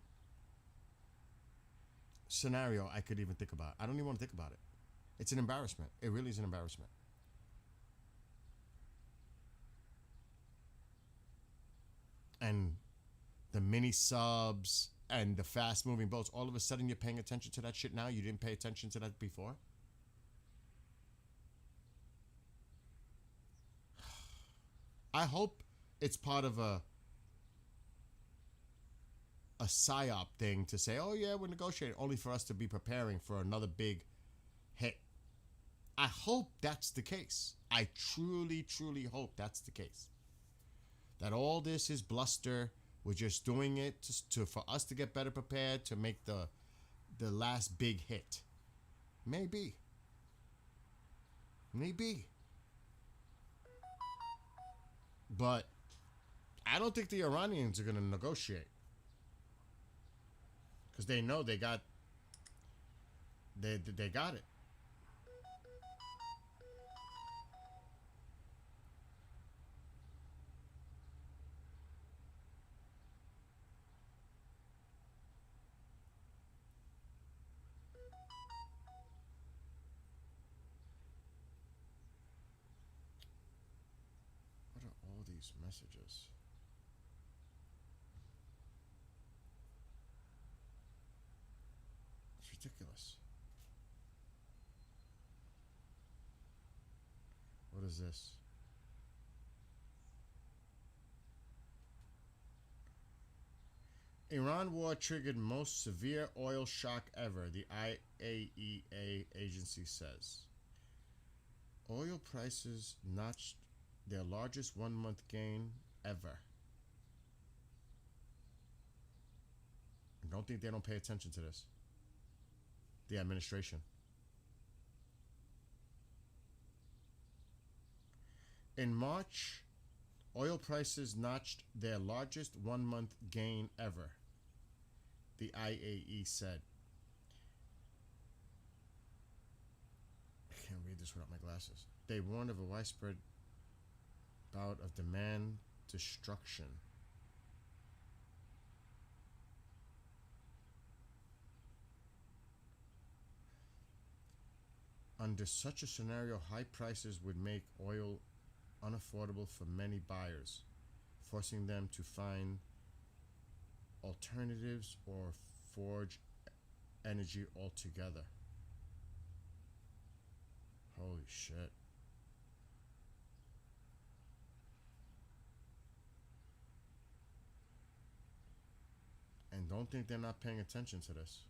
scenario I could even think about. I don't even want to think about it. It's an embarrassment. It really is an embarrassment. And the mini subs and the fast moving boats, all of a sudden you're paying attention to that shit now? You didn't pay attention to that before? I hope it's part of a psyop thing to say, oh yeah, we're negotiating, only for us to be preparing for another big hit. I hope that's the case. I truly, truly hope that's the case. That all this is bluster. We're just doing it for us to get better prepared to make the last big hit. Maybe. But I don't think the Iranians are going to negotiate. Because they know they got it. What are all these messages? It's ridiculous. What is this? Iran war triggered most severe oil shock ever, the IAEA agency says. Oil prices notched their largest 1 month gain ever. I don't think they don't pay attention to this. The administration. In March, oil prices notched their largest 1 month gain ever, the IAE said. I can't read this without my glasses. They warned of a widespread bout of demand destruction. Under such a scenario, high prices would make oil unaffordable for many buyers, forcing them to find alternatives or forge energy altogether. Holy shit. And don't think they're not paying attention to this.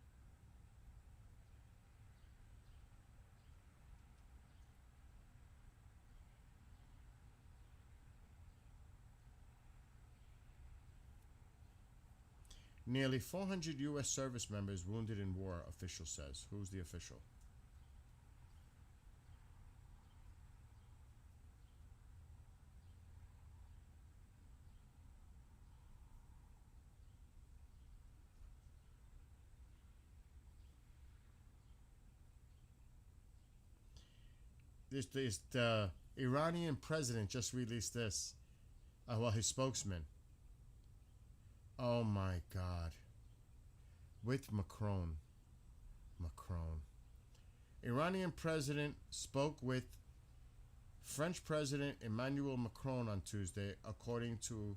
Nearly 400 U.S. service members wounded in war, official says. Who's the official? The Iranian president just released this. Well, his spokesman. Oh my God. With Macron. Iranian president spoke with French President Emmanuel Macron on Tuesday, according to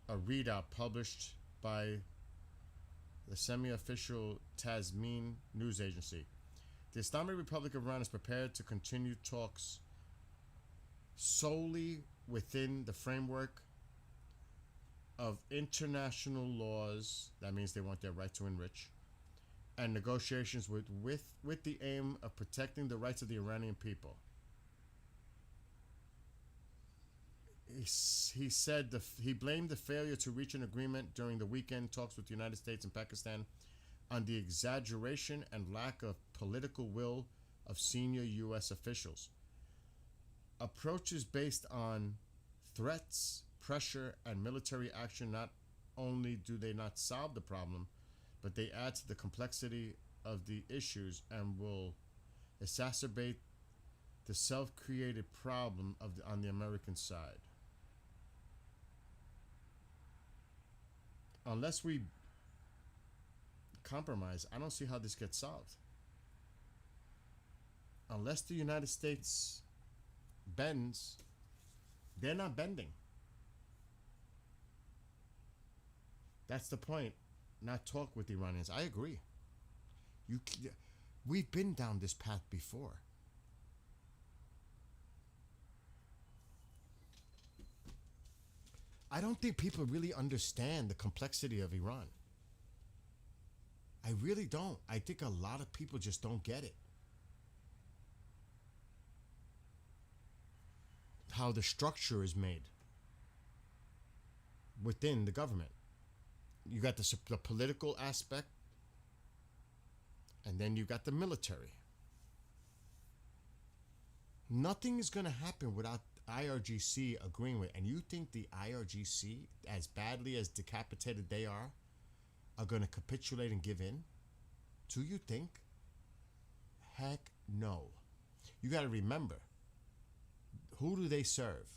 a readout published by the semi-official Tasmin news agency. The Islamic Republic of Iran is prepared to continue talks solely within the framework of international laws. That means they want their right to enrich, and negotiations with the aim of protecting the rights of the Iranian people. He said he blamed the failure to reach an agreement during the weekend talks with the United States and Pakistan on the exaggeration and lack of political will of senior U.S. officials. Approaches based on threats, pressure, and military action not only do they not solve the problem, but they add to the complexity of the issues and will exacerbate the self-created problem on the American side. Unless we compromise, I don't see how this gets solved. Unless the United States bends, they're not bending. That's the point. Not talk with the Iranians. I agree. We've been down this path before. I don't think people really understand the complexity of Iran. I really don't. I think a lot of people just don't get it. How the structure is made within the government. You got the political aspect, and then you got the military. Nothing is going to happen without IRGC agreeing with. And you think the IRGC, as badly as decapitated they are going to capitulate and give in? Do you think? Heck no. You got to remember, who do they serve?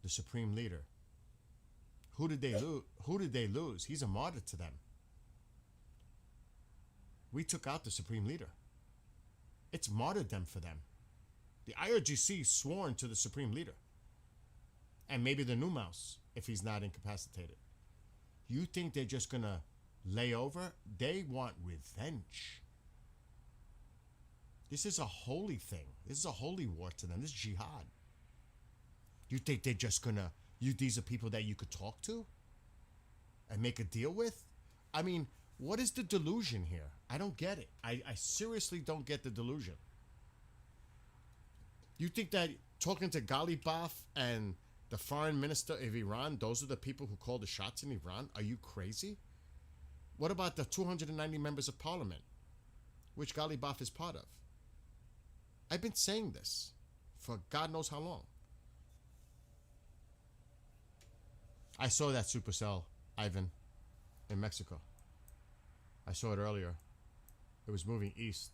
The supreme leader. Who did they lose? He's a martyr to them. We took out the supreme leader. It's martyrdom for them. The IRGC sworn to the supreme leader. And maybe the new mouse, if he's not incapacitated. You think they're just going to layover. They want revenge. This is a holy thing. This is a holy war to them. This is jihad. You think they're just gonna, these are people that you could talk to and make a deal with? I mean, what is the delusion here? I don't get it. I seriously don't get the delusion. You think that talking to Ghalibaf and the foreign minister of Iran, those are the people who call the shots in Iran? Are you crazy? What about the 290 members of parliament, which Ghalibaf is part of? I've been saying this for God knows how long. I saw that supercell, Ivan, in Mexico. I saw it earlier. It was moving east.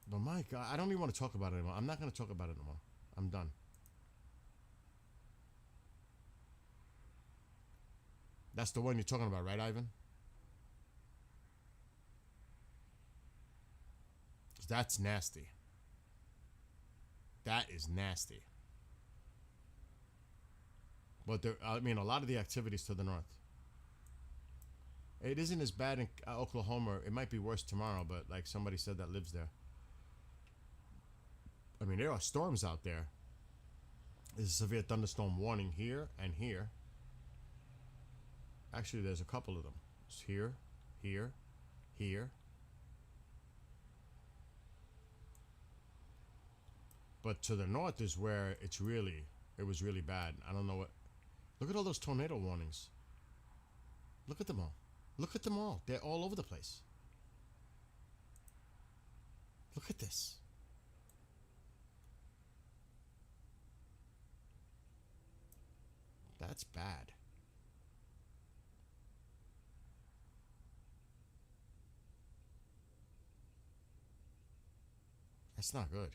But my God, I don't even want to talk about it anymore. I'm not going to talk about it anymore. I'm done. That's the one you're talking about, right, Ivan? That's nasty. That is nasty. But there, I mean, a lot of the activities to the north. It isn't as bad in Oklahoma. It might be worse tomorrow, but like somebody said that lives there. I mean, there are storms out there. There's a severe thunderstorm warning here and here. Actually, there's a couple of them. It's here, here, here. But to the north is where it was really bad. I don't know what. Look at all those tornado warnings. Look at them all. Look at them all. They're all over the place. Look at this. That's bad. That's not good.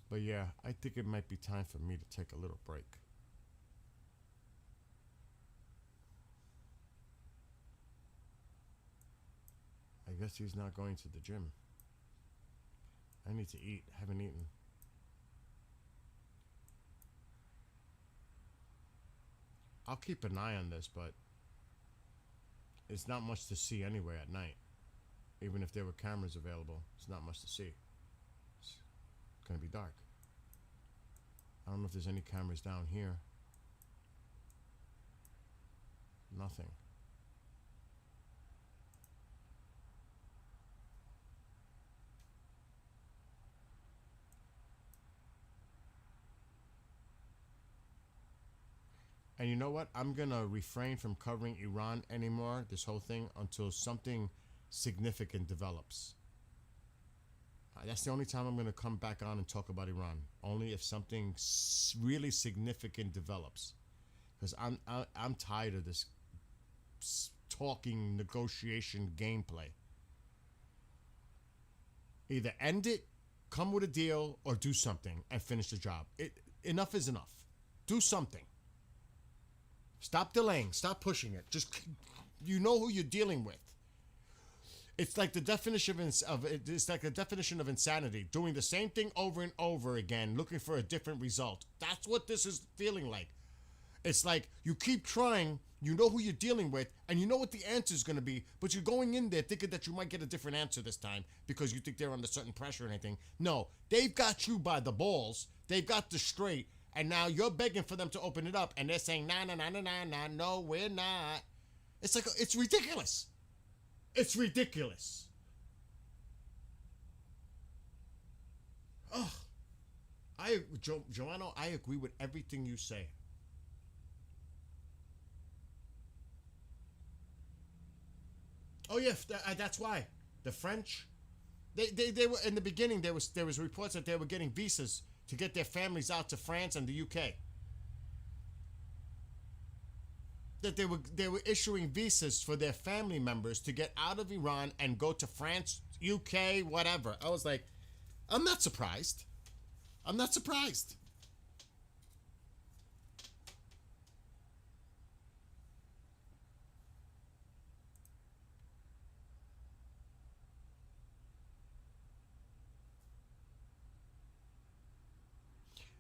But yeah, I think it might be time for me to take a little break. I guess he's not going to the gym. I need to eat. I haven't eaten. I'll keep an eye on this, but it's not much to see anyway at night. Even if there were cameras available, it's not much to see. It's gonna be dark. I don't know if there's any cameras down here. Nothing. And you know what? I'm gonna refrain from covering Iran anymore, this whole thing, until something significant develops. That's the only time I'm gonna come back on and talk about Iran. Only if something really significant develops, because I'm tired of this talking negotiation gameplay. Either end it, come with a deal, or do something and finish the job. Enough is enough. Do something. Stop delaying. Stop pushing it. Just, you know who you're dealing with. It's like the definition it's like the definition of insanity. Doing the same thing over and over again, looking for a different result. That's what this is feeling like. It's like you keep trying, you know who you're dealing with, and you know what the answer is going to be, but you're going in there thinking that you might get a different answer this time because you think they're under certain pressure or anything. No, they've got you by the balls. They've got the straight, and now you're begging for them to open it up, and they're saying, nah, no, we're not. It's like, it's ridiculous. It's ridiculous. Ugh. Joanno, I agree with everything you say. Oh yeah, that's why the French, they were in the beginning. There was reports that they were getting visas to get their families out to France and the UK. That they were issuing visas for their family members to get out of Iran and go to France, UK, whatever. I was like, I'm not surprised. I'm not surprised.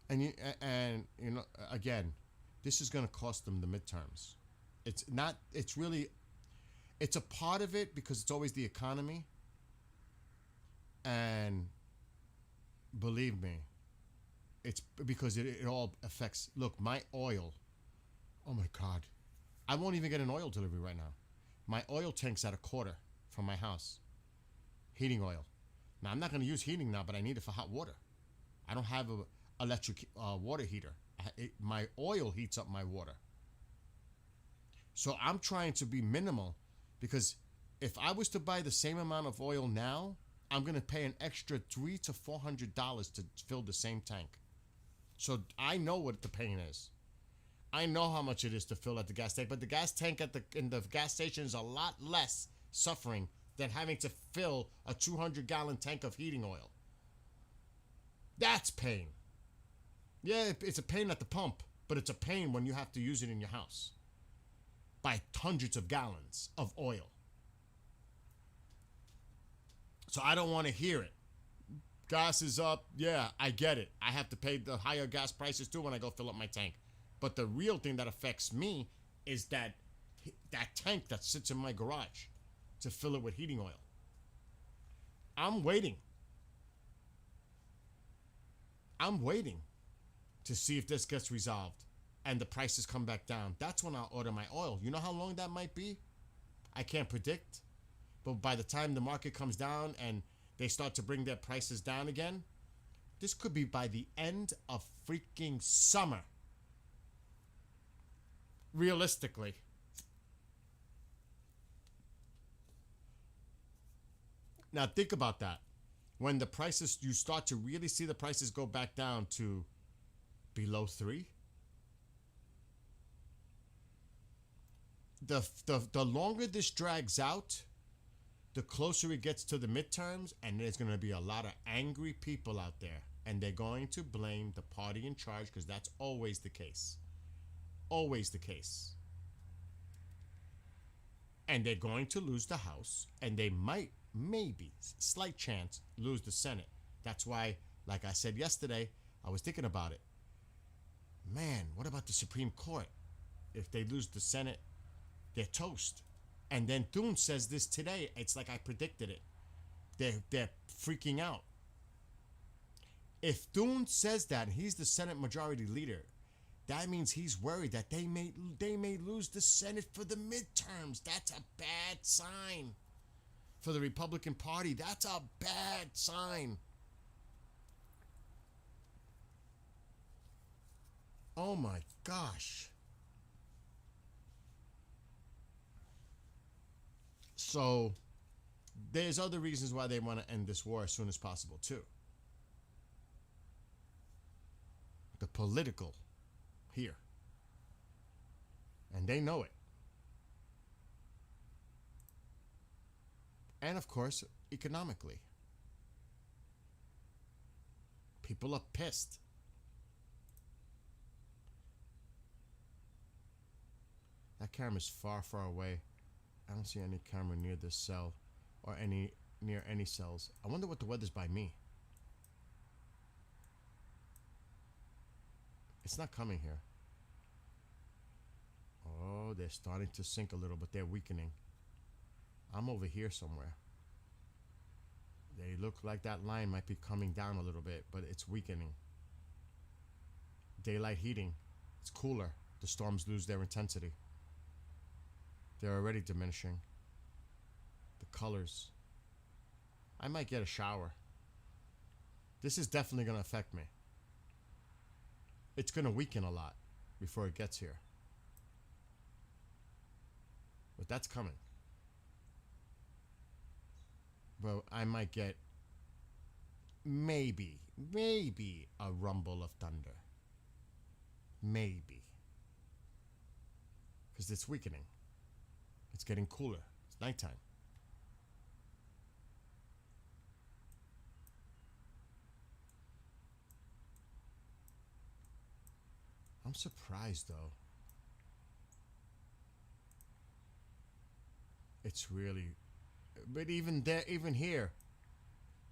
And again, this is going to cost them the midterms. It's not. It's really. It's a part of it because it's always the economy. And believe me, it's because it all affects. Look, my oil. Oh my God, I won't even get an oil delivery right now. My oil tank's at a quarter from my house. Heating oil. Now I'm not going to use heating now, but I need it for hot water. I don't have a electric water heater. My oil heats up my water. So I'm trying to be minimal because if I was to buy the same amount of oil now, I'm going to pay an extra $300 to $400 to fill the same tank. So I know what the pain is. I know how much it is to fill at the gas tank, but the gas tank in the gas station is a lot less suffering than having to fill a 200-gallon tank of heating oil. That's pain. Yeah, it's a pain at the pump, but it's a pain when you have to use it in your house. By hundreds of gallons of oil. So I don't want to hear it. Gas is up. Yeah, I get it. I have to pay the higher gas prices too when I go fill up my tank. But the real thing that affects me is that tank that sits in my garage to fill it with heating oil. I'm waiting. I'm waiting to see if this gets resolved and the prices come back down. That's when I'll order my oil. You know how long that might be? I can't predict. But by the time the market comes down and they start to bring their prices down again, this could be by the end of freaking summer. Realistically. Now think about that. When the prices, you start to really see the prices go back down to below 3. The longer this drags out, the closer it gets to the midterms, and there's going to be a lot of angry people out there, and they're going to blame the party in charge because that's always the case. Always the case. And they're going to lose the House, and they might, maybe, slight chance, lose the Senate. That's why, like I said yesterday, I was thinking about it. Man, what about the Supreme Court? If they lose the Senate, they're toast. And then Thune says this today. It's like I predicted it. They're freaking out. If Thune says that, and he's the Senate Majority Leader, that means he's worried that they may lose the Senate for the midterms. That's a bad sign for the Republican Party. That's a bad sign. Oh my gosh. So there's other reasons why they want to end this war as soon as possible too. The political here. And they know it. And of course, economically. People are pissed. That camera's far, far away. I don't see any camera near this cell or near any cells. I wonder what the weather's by me. It's not coming here. Oh, they're starting to sink a little, but they're weakening. I'm over here somewhere. They look like that line might be coming down a little bit, but it's weakening. Daylight heating. It's cooler. The storms lose their intensity. They're already diminishing. The colors. I might get a shower. This is definitely going to affect me. It's going to weaken a lot before it gets here. But that's coming. But I might get maybe a rumble of thunder. Maybe. Because it's weakening. It's getting cooler. It's nighttime. I'm surprised though. It's really, but even there, even here,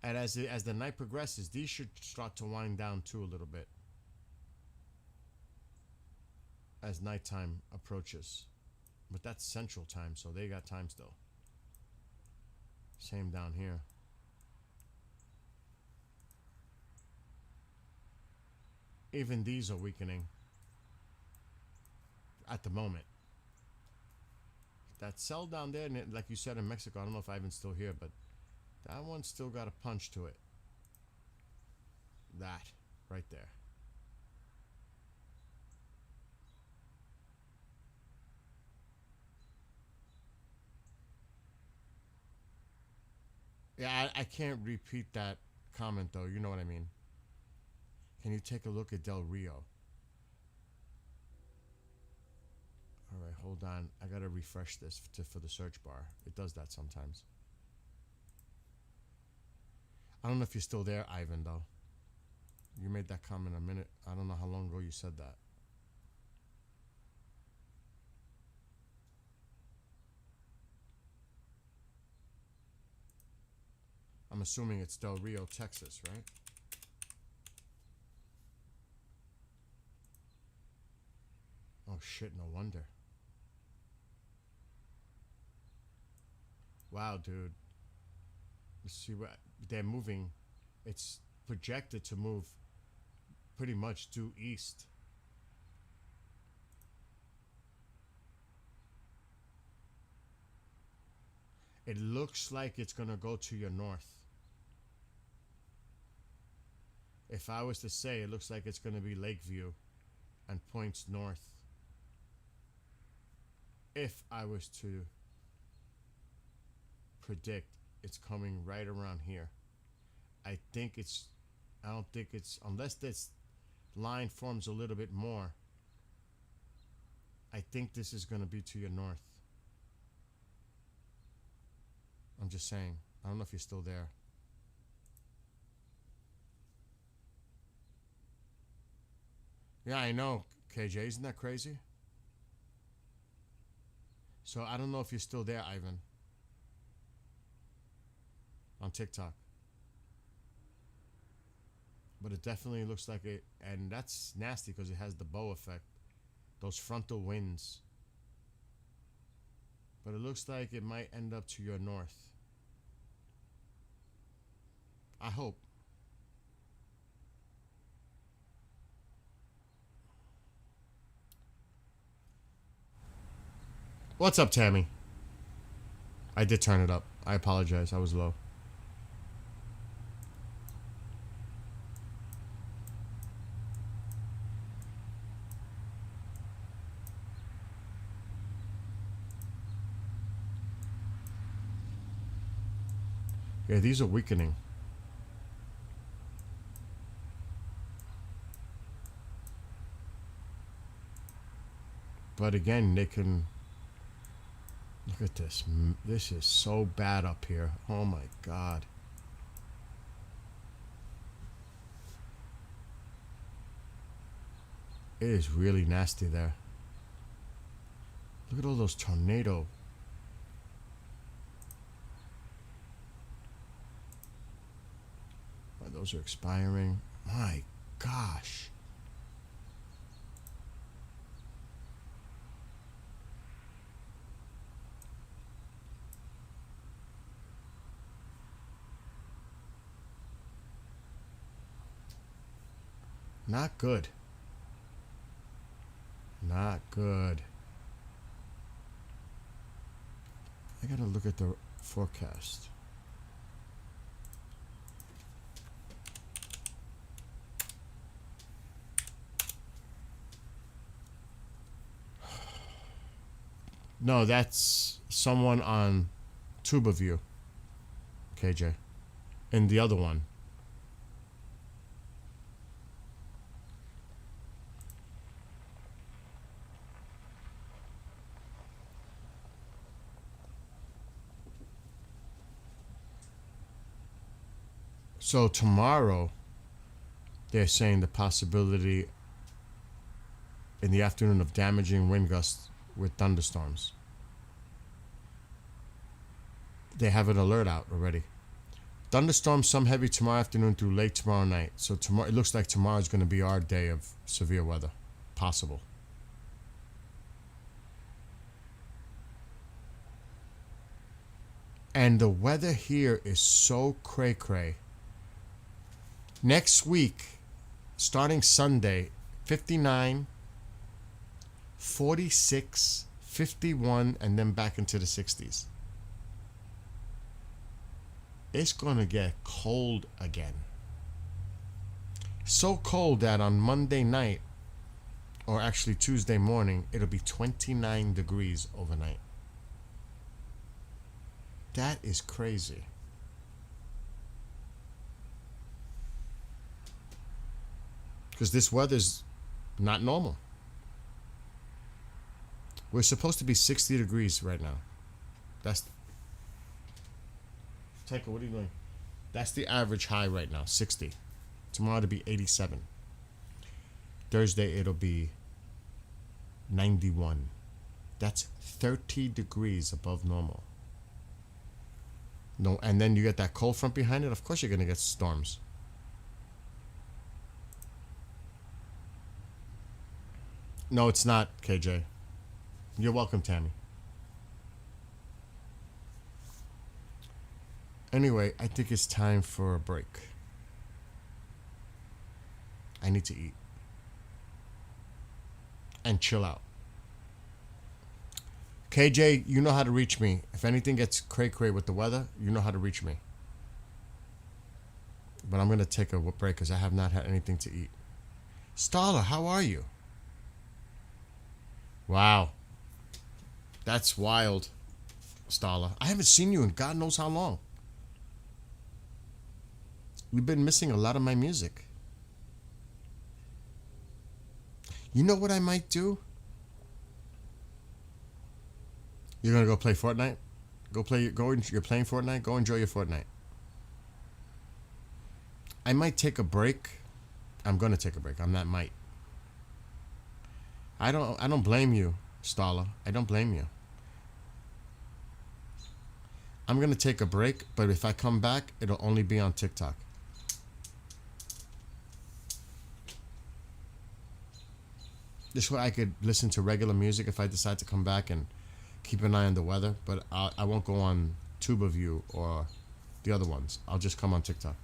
and as the night progresses, these should start to wind down too a little bit. as nighttime approaches. But that's central time, so they got time still. Same down here. Even these are weakening at the moment. That cell down there, like you said in Mexico, I don't know if Ivan's still here, but that one's still got a punch to it. That right there. Yeah, I can't repeat that comment though. You know what I mean. Can you take a look at Del Rio? All right, hold on. I gotta refresh this for the search bar. It does that sometimes. I don't know if you're still there, Ivan, though. You made that comment a minute. I don't know how long ago you said that. I'm assuming it's Del Rio, Texas, right? Oh shit, no wonder. Wow, dude. Let's see what they're moving. It's projected to move pretty much due east. It looks like it's gonna go to your north. If I was to say, it looks like it's gonna be Lakeview and points north. If I was to predict, it's coming right around here. I don't think it's, unless this line forms a little bit more, I think this is going to be to your north. I'm just saying. I don't know if you're still there. Yeah, I know, KJ. Isn't that crazy? So I don't know if you're still there, Ivan. On TikTok. But it definitely looks like it, and that's nasty because it has the bow effect. Those frontal winds. But it looks like it might end up to your north. I hope. What's up, Tammy? I did turn it up. I apologize. I was low. Yeah, these are weakening. But again, they can... Look at this. This is so bad up here. Oh my God. It is really nasty there. Look at all those tornadoes. Those are expiring. My gosh. Not good. Not good. I gotta look at the forecast. No, that's someone on TubaView, KJ. And the other one. So tomorrow, they're saying the possibility in the afternoon of damaging wind gusts with thunderstorms. They have an alert out already. Thunderstorms, some heavy tomorrow afternoon through late tomorrow night. So tomorrow, it looks like tomorrow is going to be our day of severe weather. Possible. And the weather here is so cray cray. Next week, starting Sunday, 59, 46, 51, and then back into the 60s. It's going to get cold again. So cold that on Monday night, or actually Tuesday morning, it'll be 29 degrees overnight. That is crazy. Because this weather's not normal. We're supposed to be 60 degrees right now. That's... Taika, what are you doing? That's the average high right now, 60. Tomorrow it'll be 87. Thursday it'll be 91. That's 30 degrees above normal. No, and then you get that cold front behind it. Of course you're gonna get storms. No, it's not, KJ. You're welcome, Tammy. Anyway, I think it's time for a break. I need to eat. And chill out. KJ, you know how to reach me. If anything gets cray-cray with the weather, you know how to reach me. But I'm going to take a break because I have not had anything to eat. Starla, how are you? Wow. That's wild, Starla. I haven't seen you in God knows how long. You've been missing a lot of my music. You know what I might do? You're gonna go play Fortnite? You're playing Fortnite? Go enjoy your Fortnite. I might take a break. I'm gonna take a break. I'm not might. I don't blame you, Starla. I don't blame you. I'm gonna take a break, but if I come back, it'll only be on TikTok. This way I could listen to regular music if I decide to come back and keep an eye on the weather, but I won't go on TubeView or the other ones. I'll just come on TikTok.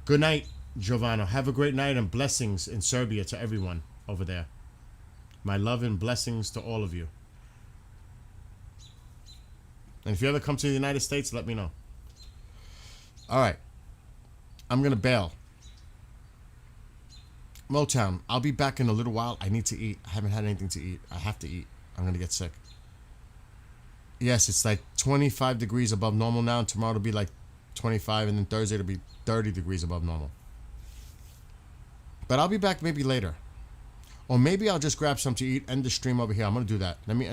Good night, Giovanna. Have a great night and blessings in Serbia to everyone over there. My love and blessings to all of you. And if you ever come to the United States, let me know. All right. I'm going to bail. Motown, I'll be back in a little while. I need to eat. I haven't had anything to eat. I have to eat. I'm going to get sick. Yes, it's like 25 degrees above normal now. And tomorrow it'll be like 25. And then Thursday it'll be 30 degrees above normal. But I'll be back maybe later. Or maybe I'll just grab some to eat, end the stream over here. I'm going to do that. Let me end